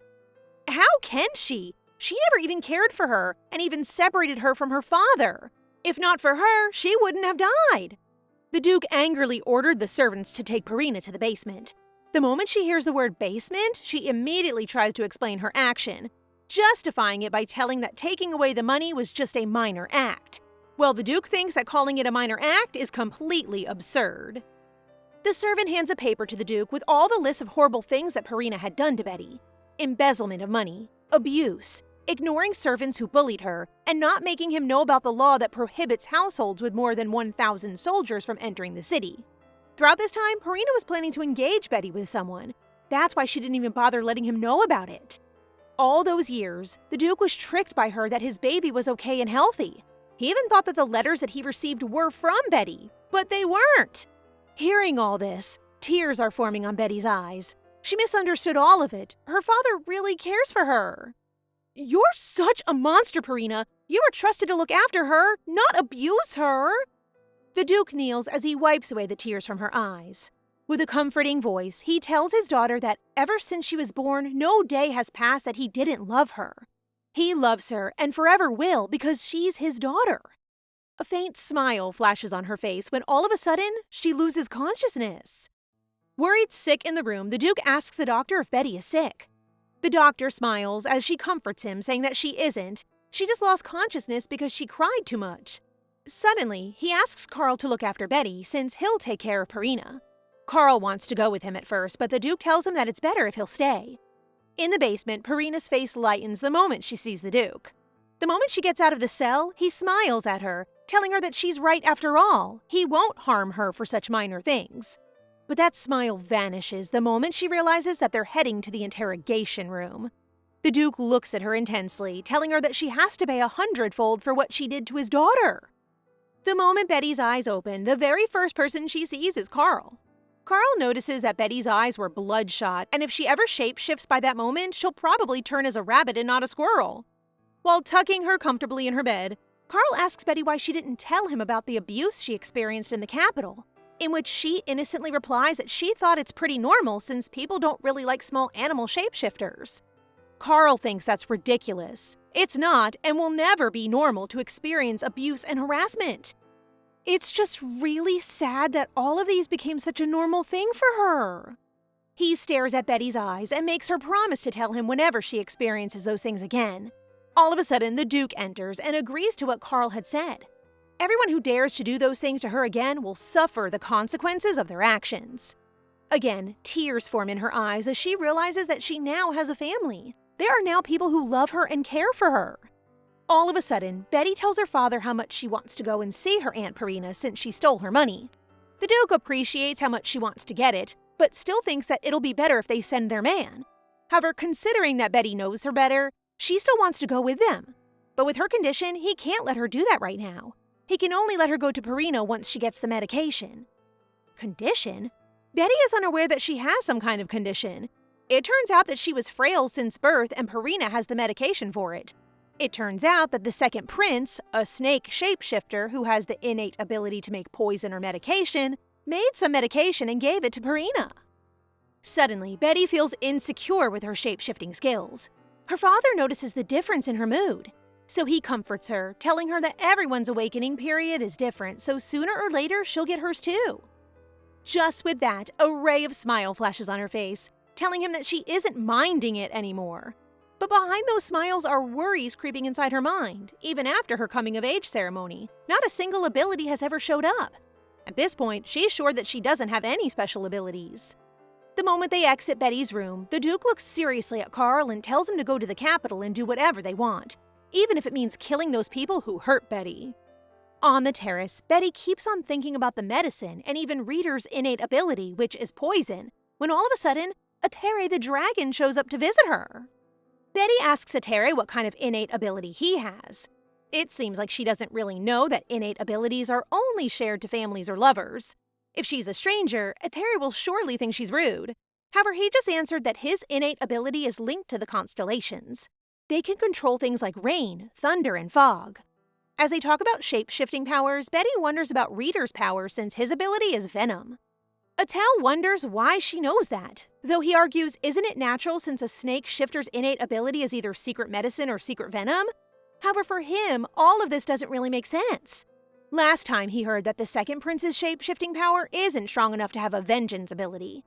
How can she? She never even cared for her and even separated her from her father. If not for her, she wouldn't have died. The Duke angrily ordered the servants to take Pina to the basement. The moment she hears the word basement, she immediately tries to explain her action, justifying it by telling that taking away the money was just a minor act. Well, the Duke thinks that calling it a minor act is completely absurd. The servant hands a paper to the Duke with all the lists of horrible things that Pina had done to Betty. Embezzlement of money, abuse, ignoring servants who bullied her, and not making him know about the law that prohibits households with more than 1,000 soldiers from entering the city. Throughout this time, Pina was planning to engage Betty with someone. That's why she didn't even bother letting him know about it. All those years, the Duke was tricked by her that his baby was okay and healthy. He even thought that the letters that he received were from Betty, but they weren't. Hearing all this, tears are forming on Betty's eyes. She misunderstood all of it. Her father really cares for her. You're such a monster, Pina. You were trusted to look after her, not abuse her. The Duke kneels as he wipes away the tears from her eyes. With a comforting voice, he tells his daughter that ever since she was born, no day has passed that he didn't love her. He loves her and forever will because she's his daughter. A faint smile flashes on her face when all of a sudden, she loses consciousness. Worried sick in the room, the Duke asks the doctor if Betty is sick. The doctor smiles as she comforts him, saying that she isn't. She just lost consciousness because she cried too much. Suddenly, he asks Carl to look after Betty since he'll take care of Pina. Carl wants to go with him at first, but the Duke tells him that it's better if he'll stay. In the basement, Pina's face lightens the moment she sees the Duke. The moment she gets out of the cell, he smiles at her, telling her that she's right after all. He won't harm her for such minor things. But that smile vanishes the moment she realizes that they're heading to the interrogation room. The Duke looks at her intensely, telling her that she has to pay 100-fold for what she did to his daughter. The moment Betty's eyes open, the very first person she sees is Carl. Carl notices that Betty's eyes were bloodshot, and if she ever shapeshifts by that moment, she'll probably turn as a rabbit and not a squirrel. While tucking her comfortably in her bed, Carl asks Betty why she didn't tell him about the abuse she experienced in the capital, in which she innocently replies that she thought it's pretty normal since people don't really like small animal shapeshifters. Carl thinks that's ridiculous. It's not and will never be normal to experience abuse and harassment. It's just really sad that all of these became such a normal thing for her. He stares at Betty's eyes and makes her promise to tell him whenever she experiences those things again. All of a sudden, the Duke enters and agrees to what Carl had said. Everyone who dares to do those things to her again will suffer the consequences of their actions. Again, tears form in her eyes as she realizes that she now has a family. There are now people who love her and care for her. All of a sudden, Betty tells her father how much she wants to go and see her Aunt Pina since she stole her money. The Duke appreciates how much she wants to get it, but still thinks that it'll be better if they send their man. However, considering that Betty knows her better, she still wants to go with them. But with her condition, he can't let her do that right now. He can only let her go to Pina once she gets the medication. Condition? Betty is unaware that she has some kind of condition. It turns out that she was frail since birth and Pina has the medication for it. It turns out that the second prince, a snake shapeshifter who has the innate ability to make poison or medication, made some medication and gave it to Pina. Suddenly, Betty feels insecure with her shapeshifting skills. Her father notices the difference in her mood. So he comforts her, telling her that everyone's awakening period is different, so sooner or later she'll get hers too. Just with that, a ray of smile flashes on her face, telling him that she isn't minding it anymore. But behind those smiles are worries creeping inside her mind, even after her coming-of-age ceremony. Not a single ability has ever showed up. At this point, she's sure that she doesn't have any special abilities. The moment they exit Betty's room, the Duke looks seriously at Carl and tells him to go to the capital and do whatever they want, even if it means killing those people who hurt Betty. On the terrace, Betty keeps on thinking about the medicine and even Reeter's innate ability, which is poison, when all of a sudden, Atere the dragon shows up to visit her. Betty asks Atere what kind of innate ability he has. It seems like she doesn't really know that innate abilities are only shared to families or lovers. If she's a stranger, Atere will surely think she's rude. However, he just answered that his innate ability is linked to the constellations. They can control things like rain, thunder, and fog. As they talk about shape-shifting powers, Betty wonders about Reeter's power since his ability is venom. Atel wonders why she knows that, though he argues, isn't it natural since a snake shifter's innate ability is either secret medicine or secret venom? However, for him, all of this doesn't really make sense. Last time he heard that the second prince's shape-shifting power isn't strong enough to have a vengeance ability.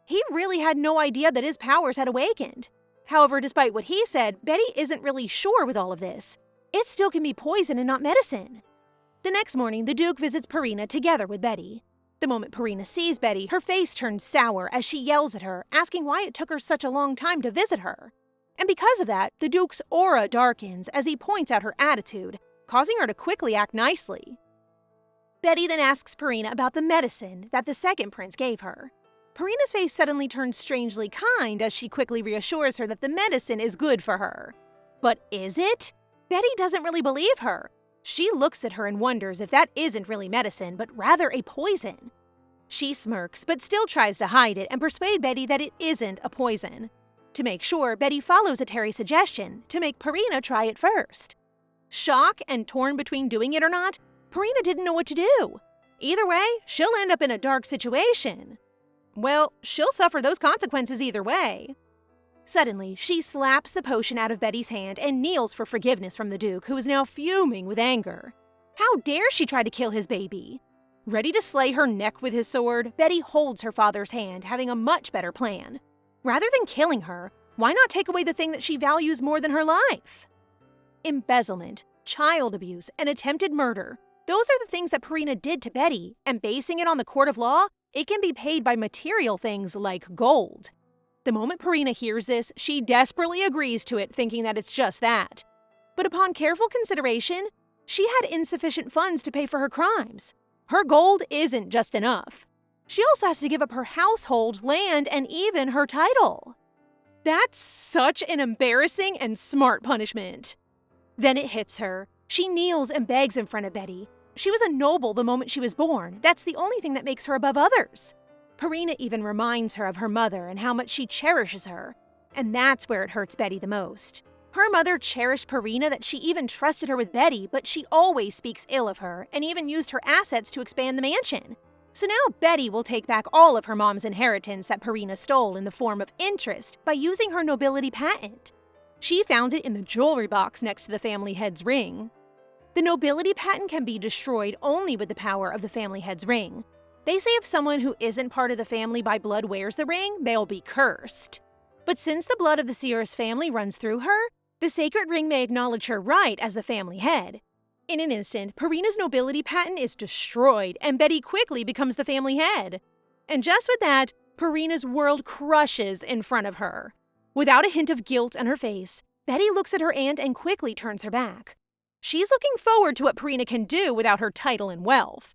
He really had no idea that his powers had awakened. However, despite what he said, Betty isn't really sure with all of this. It still can be poison and not medicine. The next morning, the Duke visits Pina together with Betty. The moment Pina sees Betty, her face turns sour as she yells at her, asking why it took her such a long time to visit her. And because of that, the Duke's aura darkens as he points out her attitude, causing her to quickly act nicely. Betty then asks Pina about the medicine that the second prince gave her. Pina's face suddenly turns strangely kind as she quickly reassures her that the medicine is good for her. But is it? Betty doesn't really believe her. She looks at her and wonders if that isn't really medicine, but rather a poison. She smirks, but still tries to hide it and persuade Betty that it isn't a poison. To make sure, Betty follows Terry's suggestion to make Pina try it first. Shocked and torn between doing it or not, Pina didn't know what to do. Either way, she'll end up in a dark situation. Well, she'll suffer those consequences either way. Suddenly, she slaps the potion out of Betty's hand and kneels for forgiveness from the Duke, who is now fuming with anger. How dare she try to kill his baby? Ready to slay her neck with his sword, Betty holds her father's hand, having a much better plan. Rather than killing her, why not take away the thing that she values more than her life? Embezzlement, child abuse, and attempted murder. Those are the things that Pina did to Betty, and basing it on the court of law, it can be paid by material things like gold. The moment Pina hears this, she desperately agrees to it, thinking that it's just that. But upon careful consideration, she had insufficient funds to pay for her crimes. Her gold isn't just enough. She also has to give up her household, land, and even her title. That's such an embarrassing and smart punishment. Then it hits her. She kneels and begs in front of Betty. She was a noble the moment she was born. That's the only thing that makes her above others. Pina even reminds her of her mother and how much she cherishes her. And that's where it hurts Betty the most. Her mother cherished Pina that she even trusted her with Betty, but she always speaks ill of her and even used her assets to expand the mansion. So now Betty will take back all of her mom's inheritance that Pina stole in the form of interest by using her nobility patent. She found it in the jewelry box next to the family head's ring. The nobility patent can be destroyed only with the power of the family head's ring. They say if someone who isn't part of the family by blood wears the ring, they'll be cursed. But since the blood of the seeress family runs through her, the sacred ring may acknowledge her right as the family head. In an instant, Pina's nobility patent is destroyed, and Betty quickly becomes the family head. And just with that, Pina's world crushes in front of her. Without a hint of guilt on her face, Betty looks at her aunt and quickly turns her back. She's looking forward to what Pina can do without her title and wealth.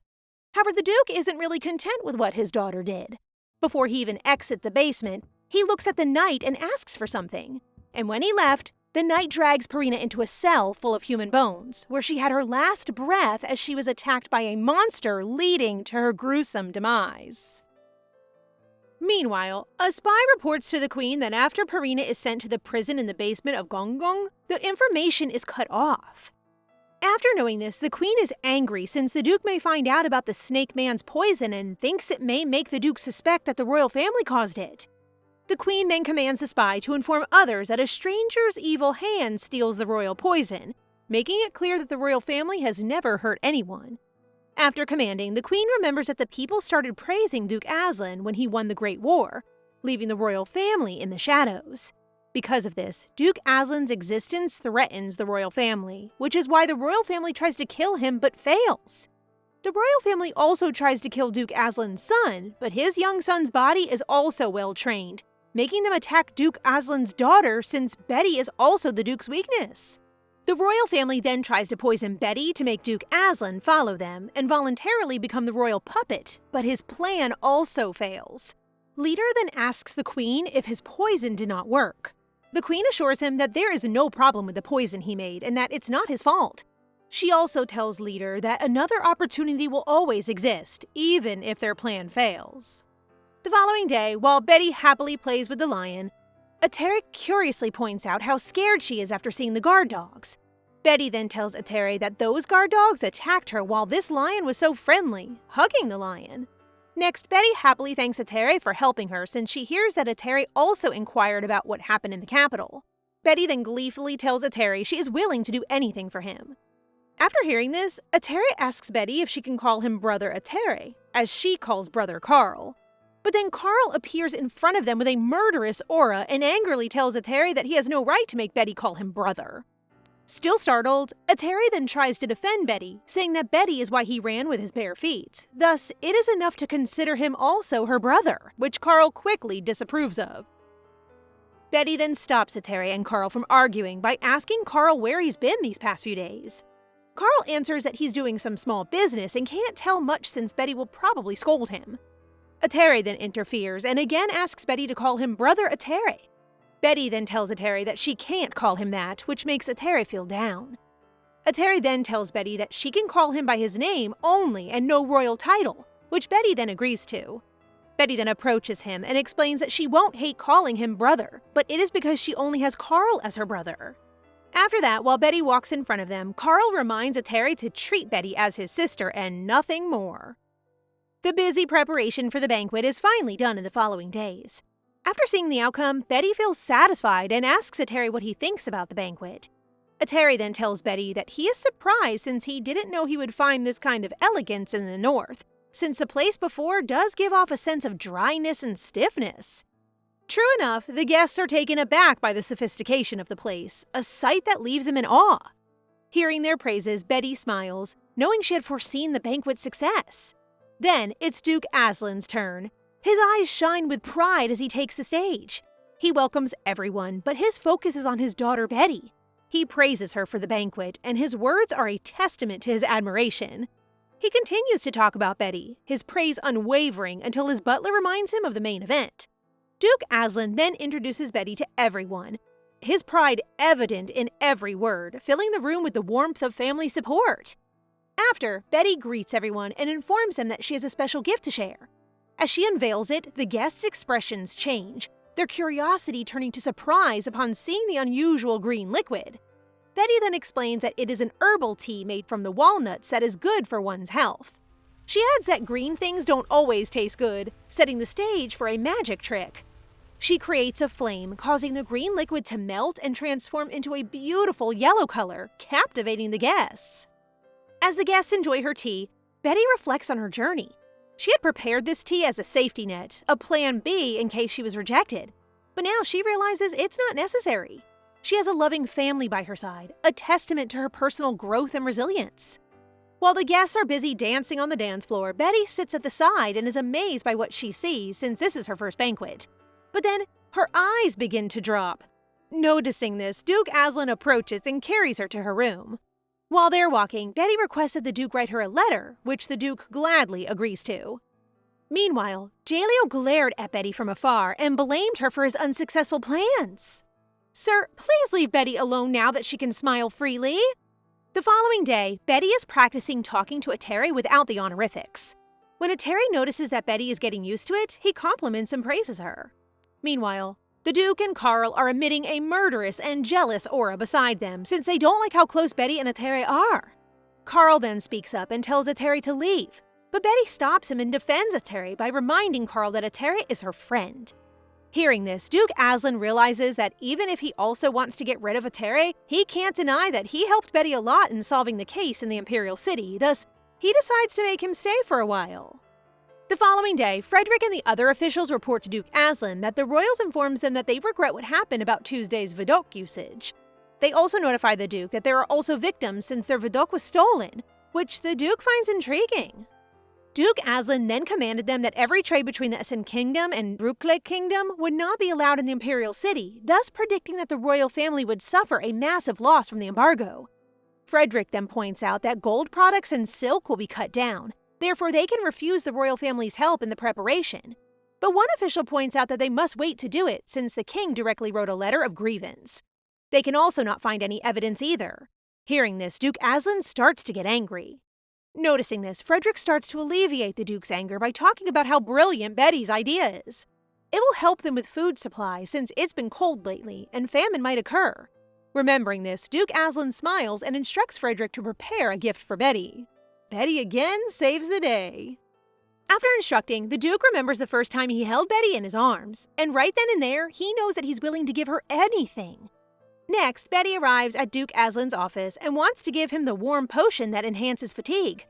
However, the Duke isn't really content with what his daughter did. Before he even exits the basement, he looks at the knight and asks for something. And when he left, the knight drags Pina into a cell full of human bones, where she had her last breath as she was attacked by a monster, leading to her gruesome demise. Meanwhile, a spy reports to the queen that after Pina is sent to the prison in the basement of Gonggong, the information is cut off. After knowing this, the queen is angry since the Duke may find out about the snake man's poison and thinks it may make the Duke suspect that the royal family caused it. The queen then commands the spy to inform others that a stranger's evil hand steals the royal poison, making it clear that the royal family has never hurt anyone. After commanding, the queen remembers that the people started praising Duke Aslan when he won the Great War, leaving the royal family in the shadows. Because of this, Duke Aslan's existence threatens the royal family, which is why the royal family tries to kill him but fails. The royal family also tries to kill Duke Aslan's son, but his young son's body is also well trained, making them attack Duke Aslan's daughter since Betty is also the Duke's weakness. The royal family then tries to poison Betty to make Duke Aslan follow them and voluntarily become the royal puppet, but his plan also fails. Reeter then asks the queen if his poison did not work. The queen assures him that there is no problem with the poison he made and that it's not his fault. She also tells Reeter that another opportunity will always exist, even if their plan fails. The following day, while Betty happily plays with the lion, Atere curiously points out how scared she is after seeing the guard dogs. Betty then tells Atere that those guard dogs attacked her while this lion was so friendly, hugging the lion. Next, Betty happily thanks Atere for helping her since she hears that Atere also inquired about what happened in the capital. Betty then gleefully tells Atere she is willing to do anything for him. After hearing this, Atere asks Betty if she can call him Brother Atere, as she calls Brother Carl. But then Carl appears in front of them with a murderous aura and angrily tells Ateri that he has no right to make Betty call him brother. Still startled, Ateri then tries to defend Betty, saying that Betty is why he ran with his bare feet. Thus, it is enough to consider him also her brother, which Carl quickly disapproves of. Betty then stops Ateri and Carl from arguing by asking Carl where he's been these past few days. Carl answers that he's doing some small business and can't tell much since Betty will probably scold him. Ateri then interferes and again asks Betty to call him Brother Ateri. Betty then tells Ateri that she can't call him that, which makes Ateri feel down. Ateri then tells Betty that she can call him by his name only and no royal title, which Betty then agrees to. Betty then approaches him and explains that she won't hate calling him brother, but it is because she only has Carl as her brother. After that, while Betty walks in front of them, Carl reminds Ateri to treat Betty as his sister and nothing more. The busy preparation for the banquet is finally done in the following days. After seeing the outcome, Betty feels satisfied and asks Ateri what he thinks about the banquet. Ateri then tells Betty that he is surprised since he didn't know he would find this kind of elegance in the north, since the place before does give off a sense of dryness and stiffness. True enough, the guests are taken aback by the sophistication of the place, a sight that leaves them in awe. Hearing their praises, Betty smiles, knowing she had foreseen the banquet's success. Then it's Duke Aslan's turn. His eyes shine with pride as he takes the stage. He welcomes everyone, but his focus is on his daughter Betty. He praises her for the banquet, and his words are a testament to his admiration. He continues to talk about Betty, his praise unwavering until his butler reminds him of the main event. Duke Aslan then introduces Betty to everyone, his pride evident in every word, filling the room with the warmth of family support. After, Betty greets everyone and informs them that she has a special gift to share. As she unveils it, the guests' expressions change, their curiosity turning to surprise upon seeing the unusual green liquid. Betty then explains that it is an herbal tea made from the walnuts that is good for one's health. She adds that green things don't always taste good, setting the stage for a magic trick. She creates a flame, causing the green liquid to melt and transform into a beautiful yellow color, captivating the guests. As the guests enjoy her tea, Betty reflects on her journey. She had prepared this tea as a safety net, a plan B in case she was rejected. But now she realizes it's not necessary. She has a loving family by her side, a testament to her personal growth and resilience. While the guests are busy dancing on the dance floor, Betty sits at the side and is amazed by what she sees since this is her first banquet. But then, her eyes begin to drop. Noticing this, Duke Aslan approaches and carries her to her room. While they're walking, Betty requests that the Duke write her a letter, which the Duke gladly agrees to. Meanwhile, Jaleo glared at Betty from afar and blamed her for his unsuccessful plans. "Sir, please leave Betty alone now that she can smile freely." The following day, Betty is practicing talking to Ateri without the honorifics. When Ateri notices that Betty is getting used to it, he compliments and praises her. Meanwhile, the Duke and Carl are emitting a murderous and jealous aura beside them since they don't like how close Betty and Ateri are. Carl then speaks up and tells Ateri to leave, but Betty stops him and defends Ateri by reminding Carl that Ateri is her friend. Hearing this, Duke Aslan realizes that even if he also wants to get rid of Ateri, he can't deny that he helped Betty a lot in solving the case in the Imperial City, thus he decides to make him stay for a while. The following day, Frederick and the other officials report to Duke Aslan that the royals informs them that they regret what happened about Tuesday's Vidocq usage. They also notify the Duke that there are also victims since their Vidocq was stolen, which the Duke finds intriguing. Duke Aslan then commanded them that every trade between the Essen Kingdom and Bruklik Kingdom would not be allowed in the Imperial City, thus predicting that the royal family would suffer a massive loss from the embargo. Frederick then points out that gold products and silk will be cut down, therefore they can refuse the royal family's help in the preparation. But one official points out that they must wait to do it since the king directly wrote a letter of grievance. They can also not find any evidence either. Hearing this, Duke Aslan starts to get angry. Noticing this, Frederick starts to alleviate the Duke's anger by talking about how brilliant Betty's idea is. It will help them with food supply since it's been cold lately and famine might occur. Remembering this, Duke Aslan smiles and instructs Frederick to prepare a gift for Betty. Betty again saves the day. After instructing, the Duke remembers the first time he held Betty in his arms, and right then and there, he knows that he's willing to give her anything. Next, Betty arrives at Duke Aslan's office and wants to give him the warm potion that enhances fatigue,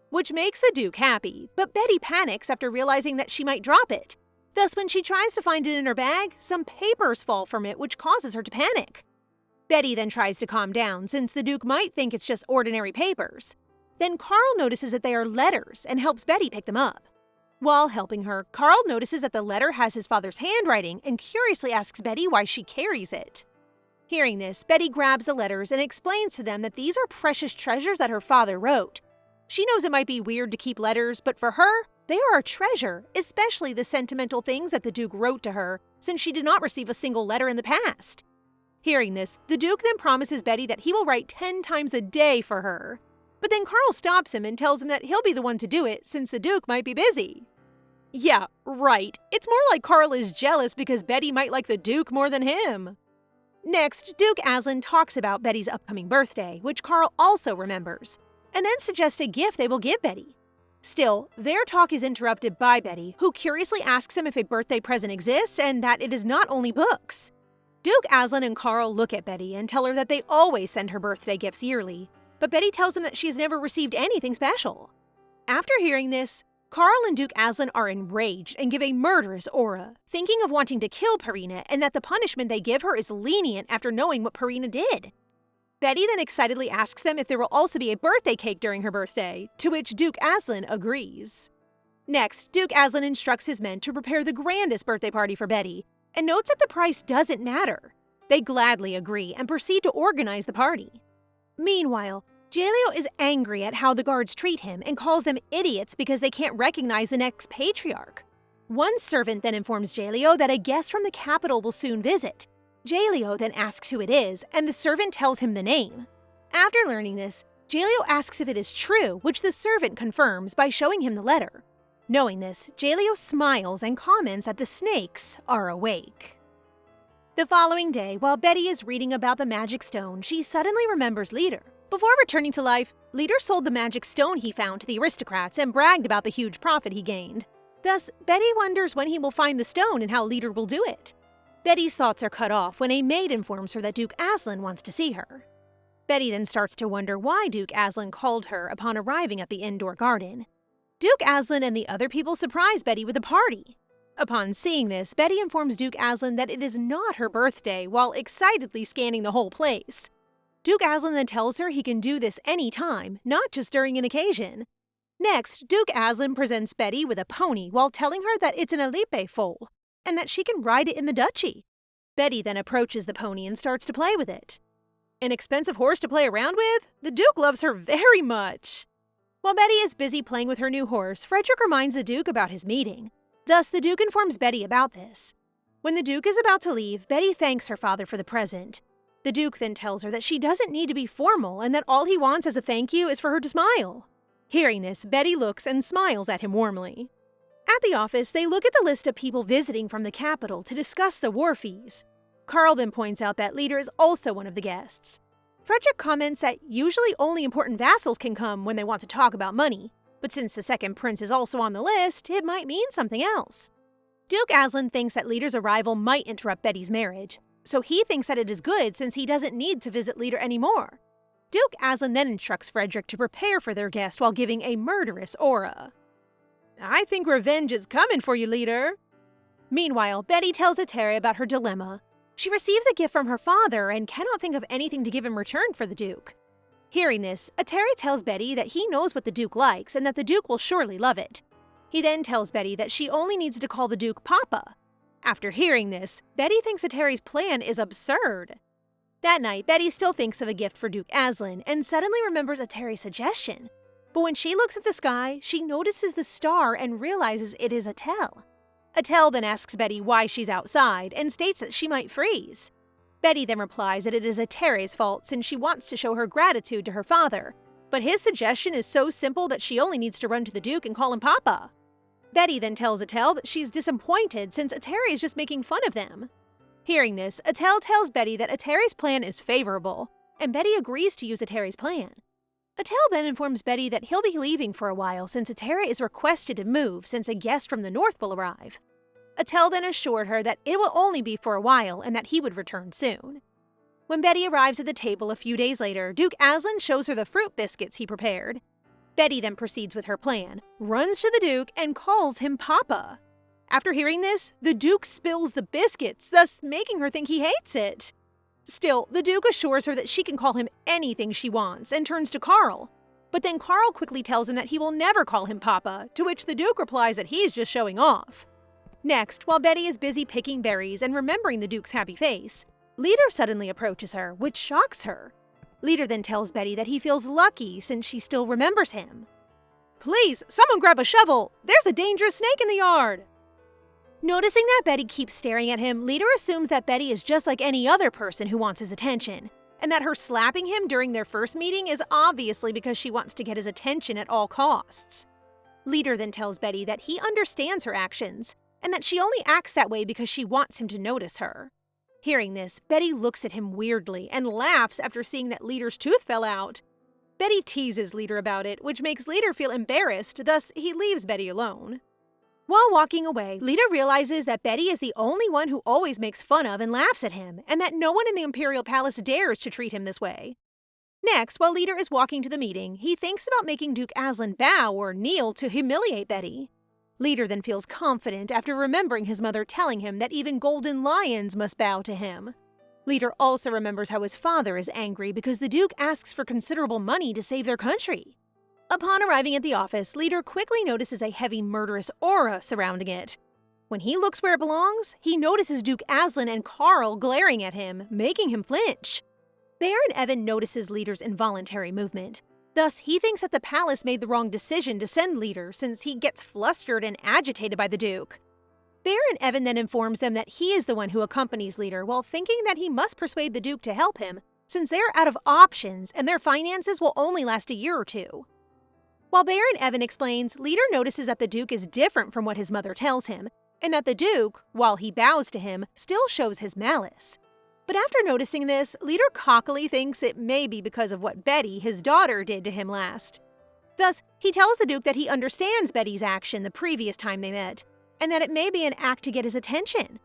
which makes the Duke happy, but Betty panics after realizing that she might drop it. Thus, when she tries to find it in her bag, some papers fall from it, which causes her to panic. Betty then tries to calm down, since the Duke might think it's just ordinary papers. Then Carl notices that they are letters and helps Betty pick them up. While helping her, Carl notices that the letter has his father's handwriting and curiously asks Betty why she carries it. Hearing this, Betty grabs the letters and explains to them that these are precious treasures that her father wrote. She knows it might be weird to keep letters, but for her, they are a treasure, especially the sentimental things that the Duke wrote to her, since she did not receive a single letter in the past. Hearing this, the Duke then promises Betty that he will write 10 times a day for her. But then Carl stops him and tells him that he'll be the one to do it, since the Duke might be busy. Yeah, right. It's more like Carl is jealous because Betty might like the Duke more than him. Next, Duke Aslan talks about Betty's upcoming birthday, which Carl also remembers, and then suggests a gift they will give Betty. Still, their talk is interrupted by Betty, who curiously asks him if a birthday present exists and that it is not only books. Duke Aslan and Carl look at Betty and tell her that they always send her birthday gifts yearly, but Betty tells them that she has never received anything special. After hearing this, Carl and Duke Aslan are enraged and give a murderous aura, thinking of wanting to kill Pina and that the punishment they give her is lenient after knowing what Pina did. Betty then excitedly asks them if there will also be a birthday cake during her birthday, to which Duke Aslan agrees. Next, Duke Aslan instructs his men to prepare the grandest birthday party for Betty, and notes that the price doesn't matter. They gladly agree and proceed to organize the party. Meanwhile, Jaleo is angry at how the guards treat him and calls them idiots because they can't recognize the next patriarch. One servant then informs Jaleo that a guest from the capital will soon visit. Jaleo then asks who it is, and the servant tells him the name. After learning this, Jaleo asks if it is true, which the servant confirms by showing him the letter. Knowing this, Jaleo smiles and comments that the snakes are awake. The following day, while Betty is reading about the magic stone, she suddenly remembers Reeter. Before returning to life, Reeter sold the magic stone he found to the aristocrats and bragged about the huge profit he gained. Thus, Betty wonders when he will find the stone and how Reeter will do it. Betty's thoughts are cut off when a maid informs her that Duke Aslan wants to see her. Betty then starts to wonder why Duke Aslan called her upon arriving at the indoor garden. Duke Aslan and the other people surprise Betty with a party. Upon seeing this, Betty informs Duke Aslan that it is not her birthday while excitedly scanning the whole place. Duke Aslan then tells her he can do this any time, not just during an occasion. Next, Duke Aslan presents Betty with a pony while telling her that it's an Alipe foal, and that she can ride it in the duchy. Betty then approaches the pony and starts to play with it. An expensive horse to play around with? The Duke loves her very much. While Betty is busy playing with her new horse, Frederick reminds the Duke about his meeting. Thus, the Duke informs Betty about this. When the Duke is about to leave, Betty thanks her father for the present. The Duke then tells her that she doesn't need to be formal and that all he wants as a thank you is for her to smile. Hearing this, Betty looks and smiles at him warmly. At the office, they look at the list of people visiting from the capital to discuss the war fees. Carl then points out that Reeter is also one of the guests. Frederick comments that usually only important vassals can come when they want to talk about money, but since the second prince is also on the list, it might mean something else. Duke Aslan thinks that Reeter's arrival might interrupt Betty's marriage, so he thinks that it is good since he doesn't need to visit Reeter anymore. Duke Aslan then instructs Frederick to prepare for their guest while giving a murderous aura. I think revenge is coming for you, Reeter. Meanwhile, Betty tells Atera about her dilemma. She receives a gift from her father and cannot think of anything to give in return for the Duke. Hearing this, Atera tells Betty that he knows what the Duke likes and that the Duke will surely love it. He then tells Betty that she only needs to call the Duke Papa. After hearing this, Betty thinks Atera's plan is absurd. That night, Betty still thinks of a gift for Duke Aslan and suddenly remembers Atera's suggestion. But when she looks at the sky, she notices the star and realizes it is Atel. Atel then asks Betty why she's outside and states that she might freeze. Betty then replies that it is Atera's fault since she wants to show her gratitude to her father, but his suggestion is so simple that she only needs to run to the Duke and call him Papa. Betty then tells Atel that she's disappointed since Atera is just making fun of them. Hearing this, Atel tells Betty that Atera's plan is favorable, and Betty agrees to use Atera's plan. Atel then informs Betty that he'll be leaving for a while since Atera is requested to move since a guest from the north will arrive. Atel then assured her that it will only be for a while and that he would return soon. When Betty arrives at the table a few days later, Duke Aslan shows her the fruit biscuits he prepared. Betty then proceeds with her plan, runs to the Duke, and calls him Papa. After hearing this, the Duke spills the biscuits, thus making her think he hates it. Still, the Duke assures her that she can call him anything she wants and turns to Carl. But then Carl quickly tells him that he will never call him Papa, to which the Duke replies that he's just showing off. Next, while Betty is busy picking berries and remembering the Duke's happy face, Reeter suddenly approaches her, which shocks her. Reeter then tells Betty that he feels lucky since she still remembers him. "Please, someone grab a shovel! There's a dangerous snake in the yard!" Noticing that Betty keeps staring at him, Reeter assumes that Betty is just like any other person who wants his attention, and that her slapping him during their first meeting is obviously because she wants to get his attention at all costs. Reeter then tells Betty that he understands her actions, and that she only acts that way because she wants him to notice her. Hearing this, Betty looks at him weirdly and laughs after seeing that Reeter's tooth fell out. Betty teases Reeter about it, which makes Reeter feel embarrassed, thus he leaves Betty alone. While walking away, Reeter realizes that Betty is the only one who always makes fun of and laughs at him, and that no one in the Imperial Palace dares to treat him this way. Next, while Reeter is walking to the meeting, he thinks about making Duke Aslan bow or kneel to humiliate Betty. Reeter then feels confident after remembering his mother telling him that even golden lions must bow to him. Reeter also remembers how his father is angry because the Duke asks for considerable money to save their country. Upon arriving at the office, Reeter quickly notices a heavy murderous aura surrounding it. When he looks where it belongs, he notices Duke Aslan and Carl glaring at him, making him flinch. Baron Evan notices Reeter's involuntary movement. Thus, he thinks that the palace made the wrong decision to send Reeter since he gets flustered and agitated by the Duke. Baron Evan then informs them that he is the one who accompanies Reeter while thinking that he must persuade the Duke to help him since they're out of options and their finances will only last a year or two. While Baron Evan explains, Reeter notices that the Duke is different from what his mother tells him, and that the Duke, while he bows to him, still shows his malice. But after noticing this, Reeter cockily thinks it may be because of what Betty, his daughter, did to him last. Thus, he tells the Duke that he understands Betty's action the previous time they met, and that it may be an act to get his attention.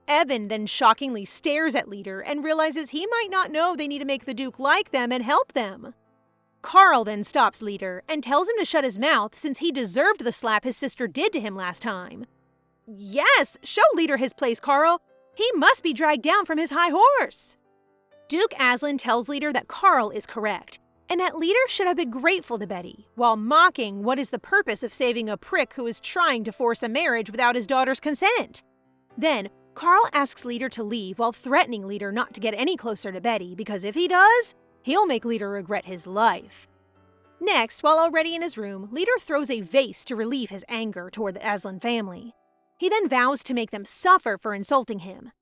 Evan then shockingly stares at Reeter and realizes he might not know they need to make the Duke like them and help them. Carl then stops Reeter and tells him to shut his mouth since he deserved the slap his sister did to him last time. Yes, show Reeter his place, Carl. He must be dragged down from his high horse. Duke Aslan tells Reeter that Carl is correct, and that Reeter should have been grateful to Betty, while mocking what is the purpose of saving a prick who is trying to force a marriage without his daughter's consent. Then, Carl asks Reeter to leave while threatening Reeter not to get any closer to Betty, because if he does, he'll make Reeter regret his life. Next, while already in his room, Reeter throws a vase to relieve his anger toward the Aslan family. He then vows to make them suffer for insulting him.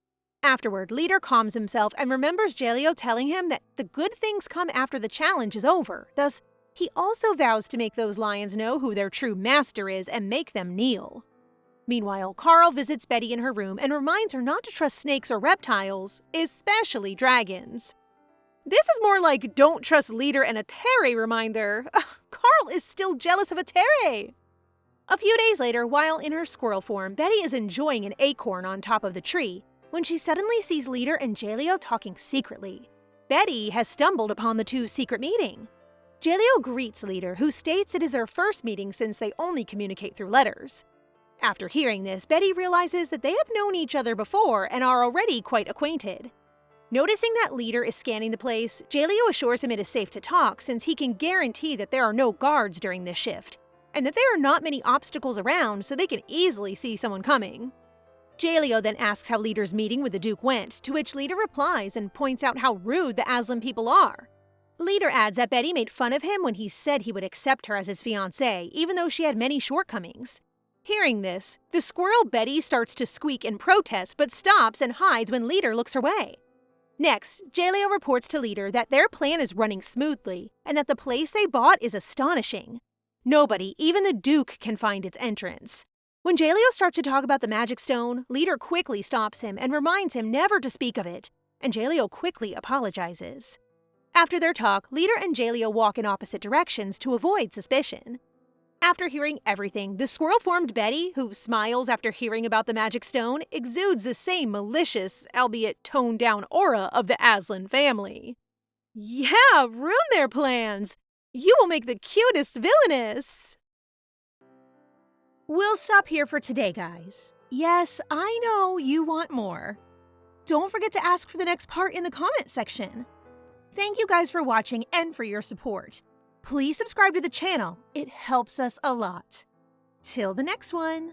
Afterward, Reeter calms himself and remembers Jaleo telling him that the good things come after the challenge is over. Thus, he also vows to make those lions know who their true master is and make them kneel. Meanwhile, Carl visits Betty in her room and reminds her not to trust snakes or reptiles, especially dragons. This is more like don't trust Reeter and a Terre reminder. Carl is still jealous of a Terre. A few days later, while in her squirrel form, Betty is enjoying an acorn on top of the tree when she suddenly sees Reeter and Jaleo talking secretly. Betty has stumbled upon the two's secret meeting. Jaleo greets Reeter, who states it is their first meeting since they only communicate through letters. After hearing this, Betty realizes that they have known each other before and are already quite acquainted. Noticing that Reeter is scanning the place, Jaleo assures him it is safe to talk since he can guarantee that there are no guards during this shift, and that there are not many obstacles around so they can easily see someone coming. Jaleo then asks how Reeter's meeting with the Duke went, to which Reeter replies and points out how rude the Aslan people are. Reeter adds that Betty made fun of him when he said he would accept her as his fiancée, even though she had many shortcomings. Hearing this, the squirrel Betty starts to squeak in protest but stops and hides when Reeter looks her way. Next, Jaleo reports to Reeter that their plan is running smoothly and that the place they bought is astonishing. Nobody, even the Duke, can find its entrance. When Jaleo starts to talk about the magic stone, Reeter quickly stops him and reminds him never to speak of it, and Jaleo quickly apologizes. After their talk, Reeter and Jaleo walk in opposite directions to avoid suspicion. After hearing everything, the squirrel-formed Betty, who smiles after hearing about the magic stone, exudes the same malicious, albeit toned-down aura of the Aslan family. Yeah, ruin their plans! You will make the cutest villainess! We'll stop here for today, guys. Yes, I know you want more. Don't forget to ask for the next part in the comment section. Thank you guys for watching and for your support. Please subscribe to the channel. It helps us a lot. Till the next one.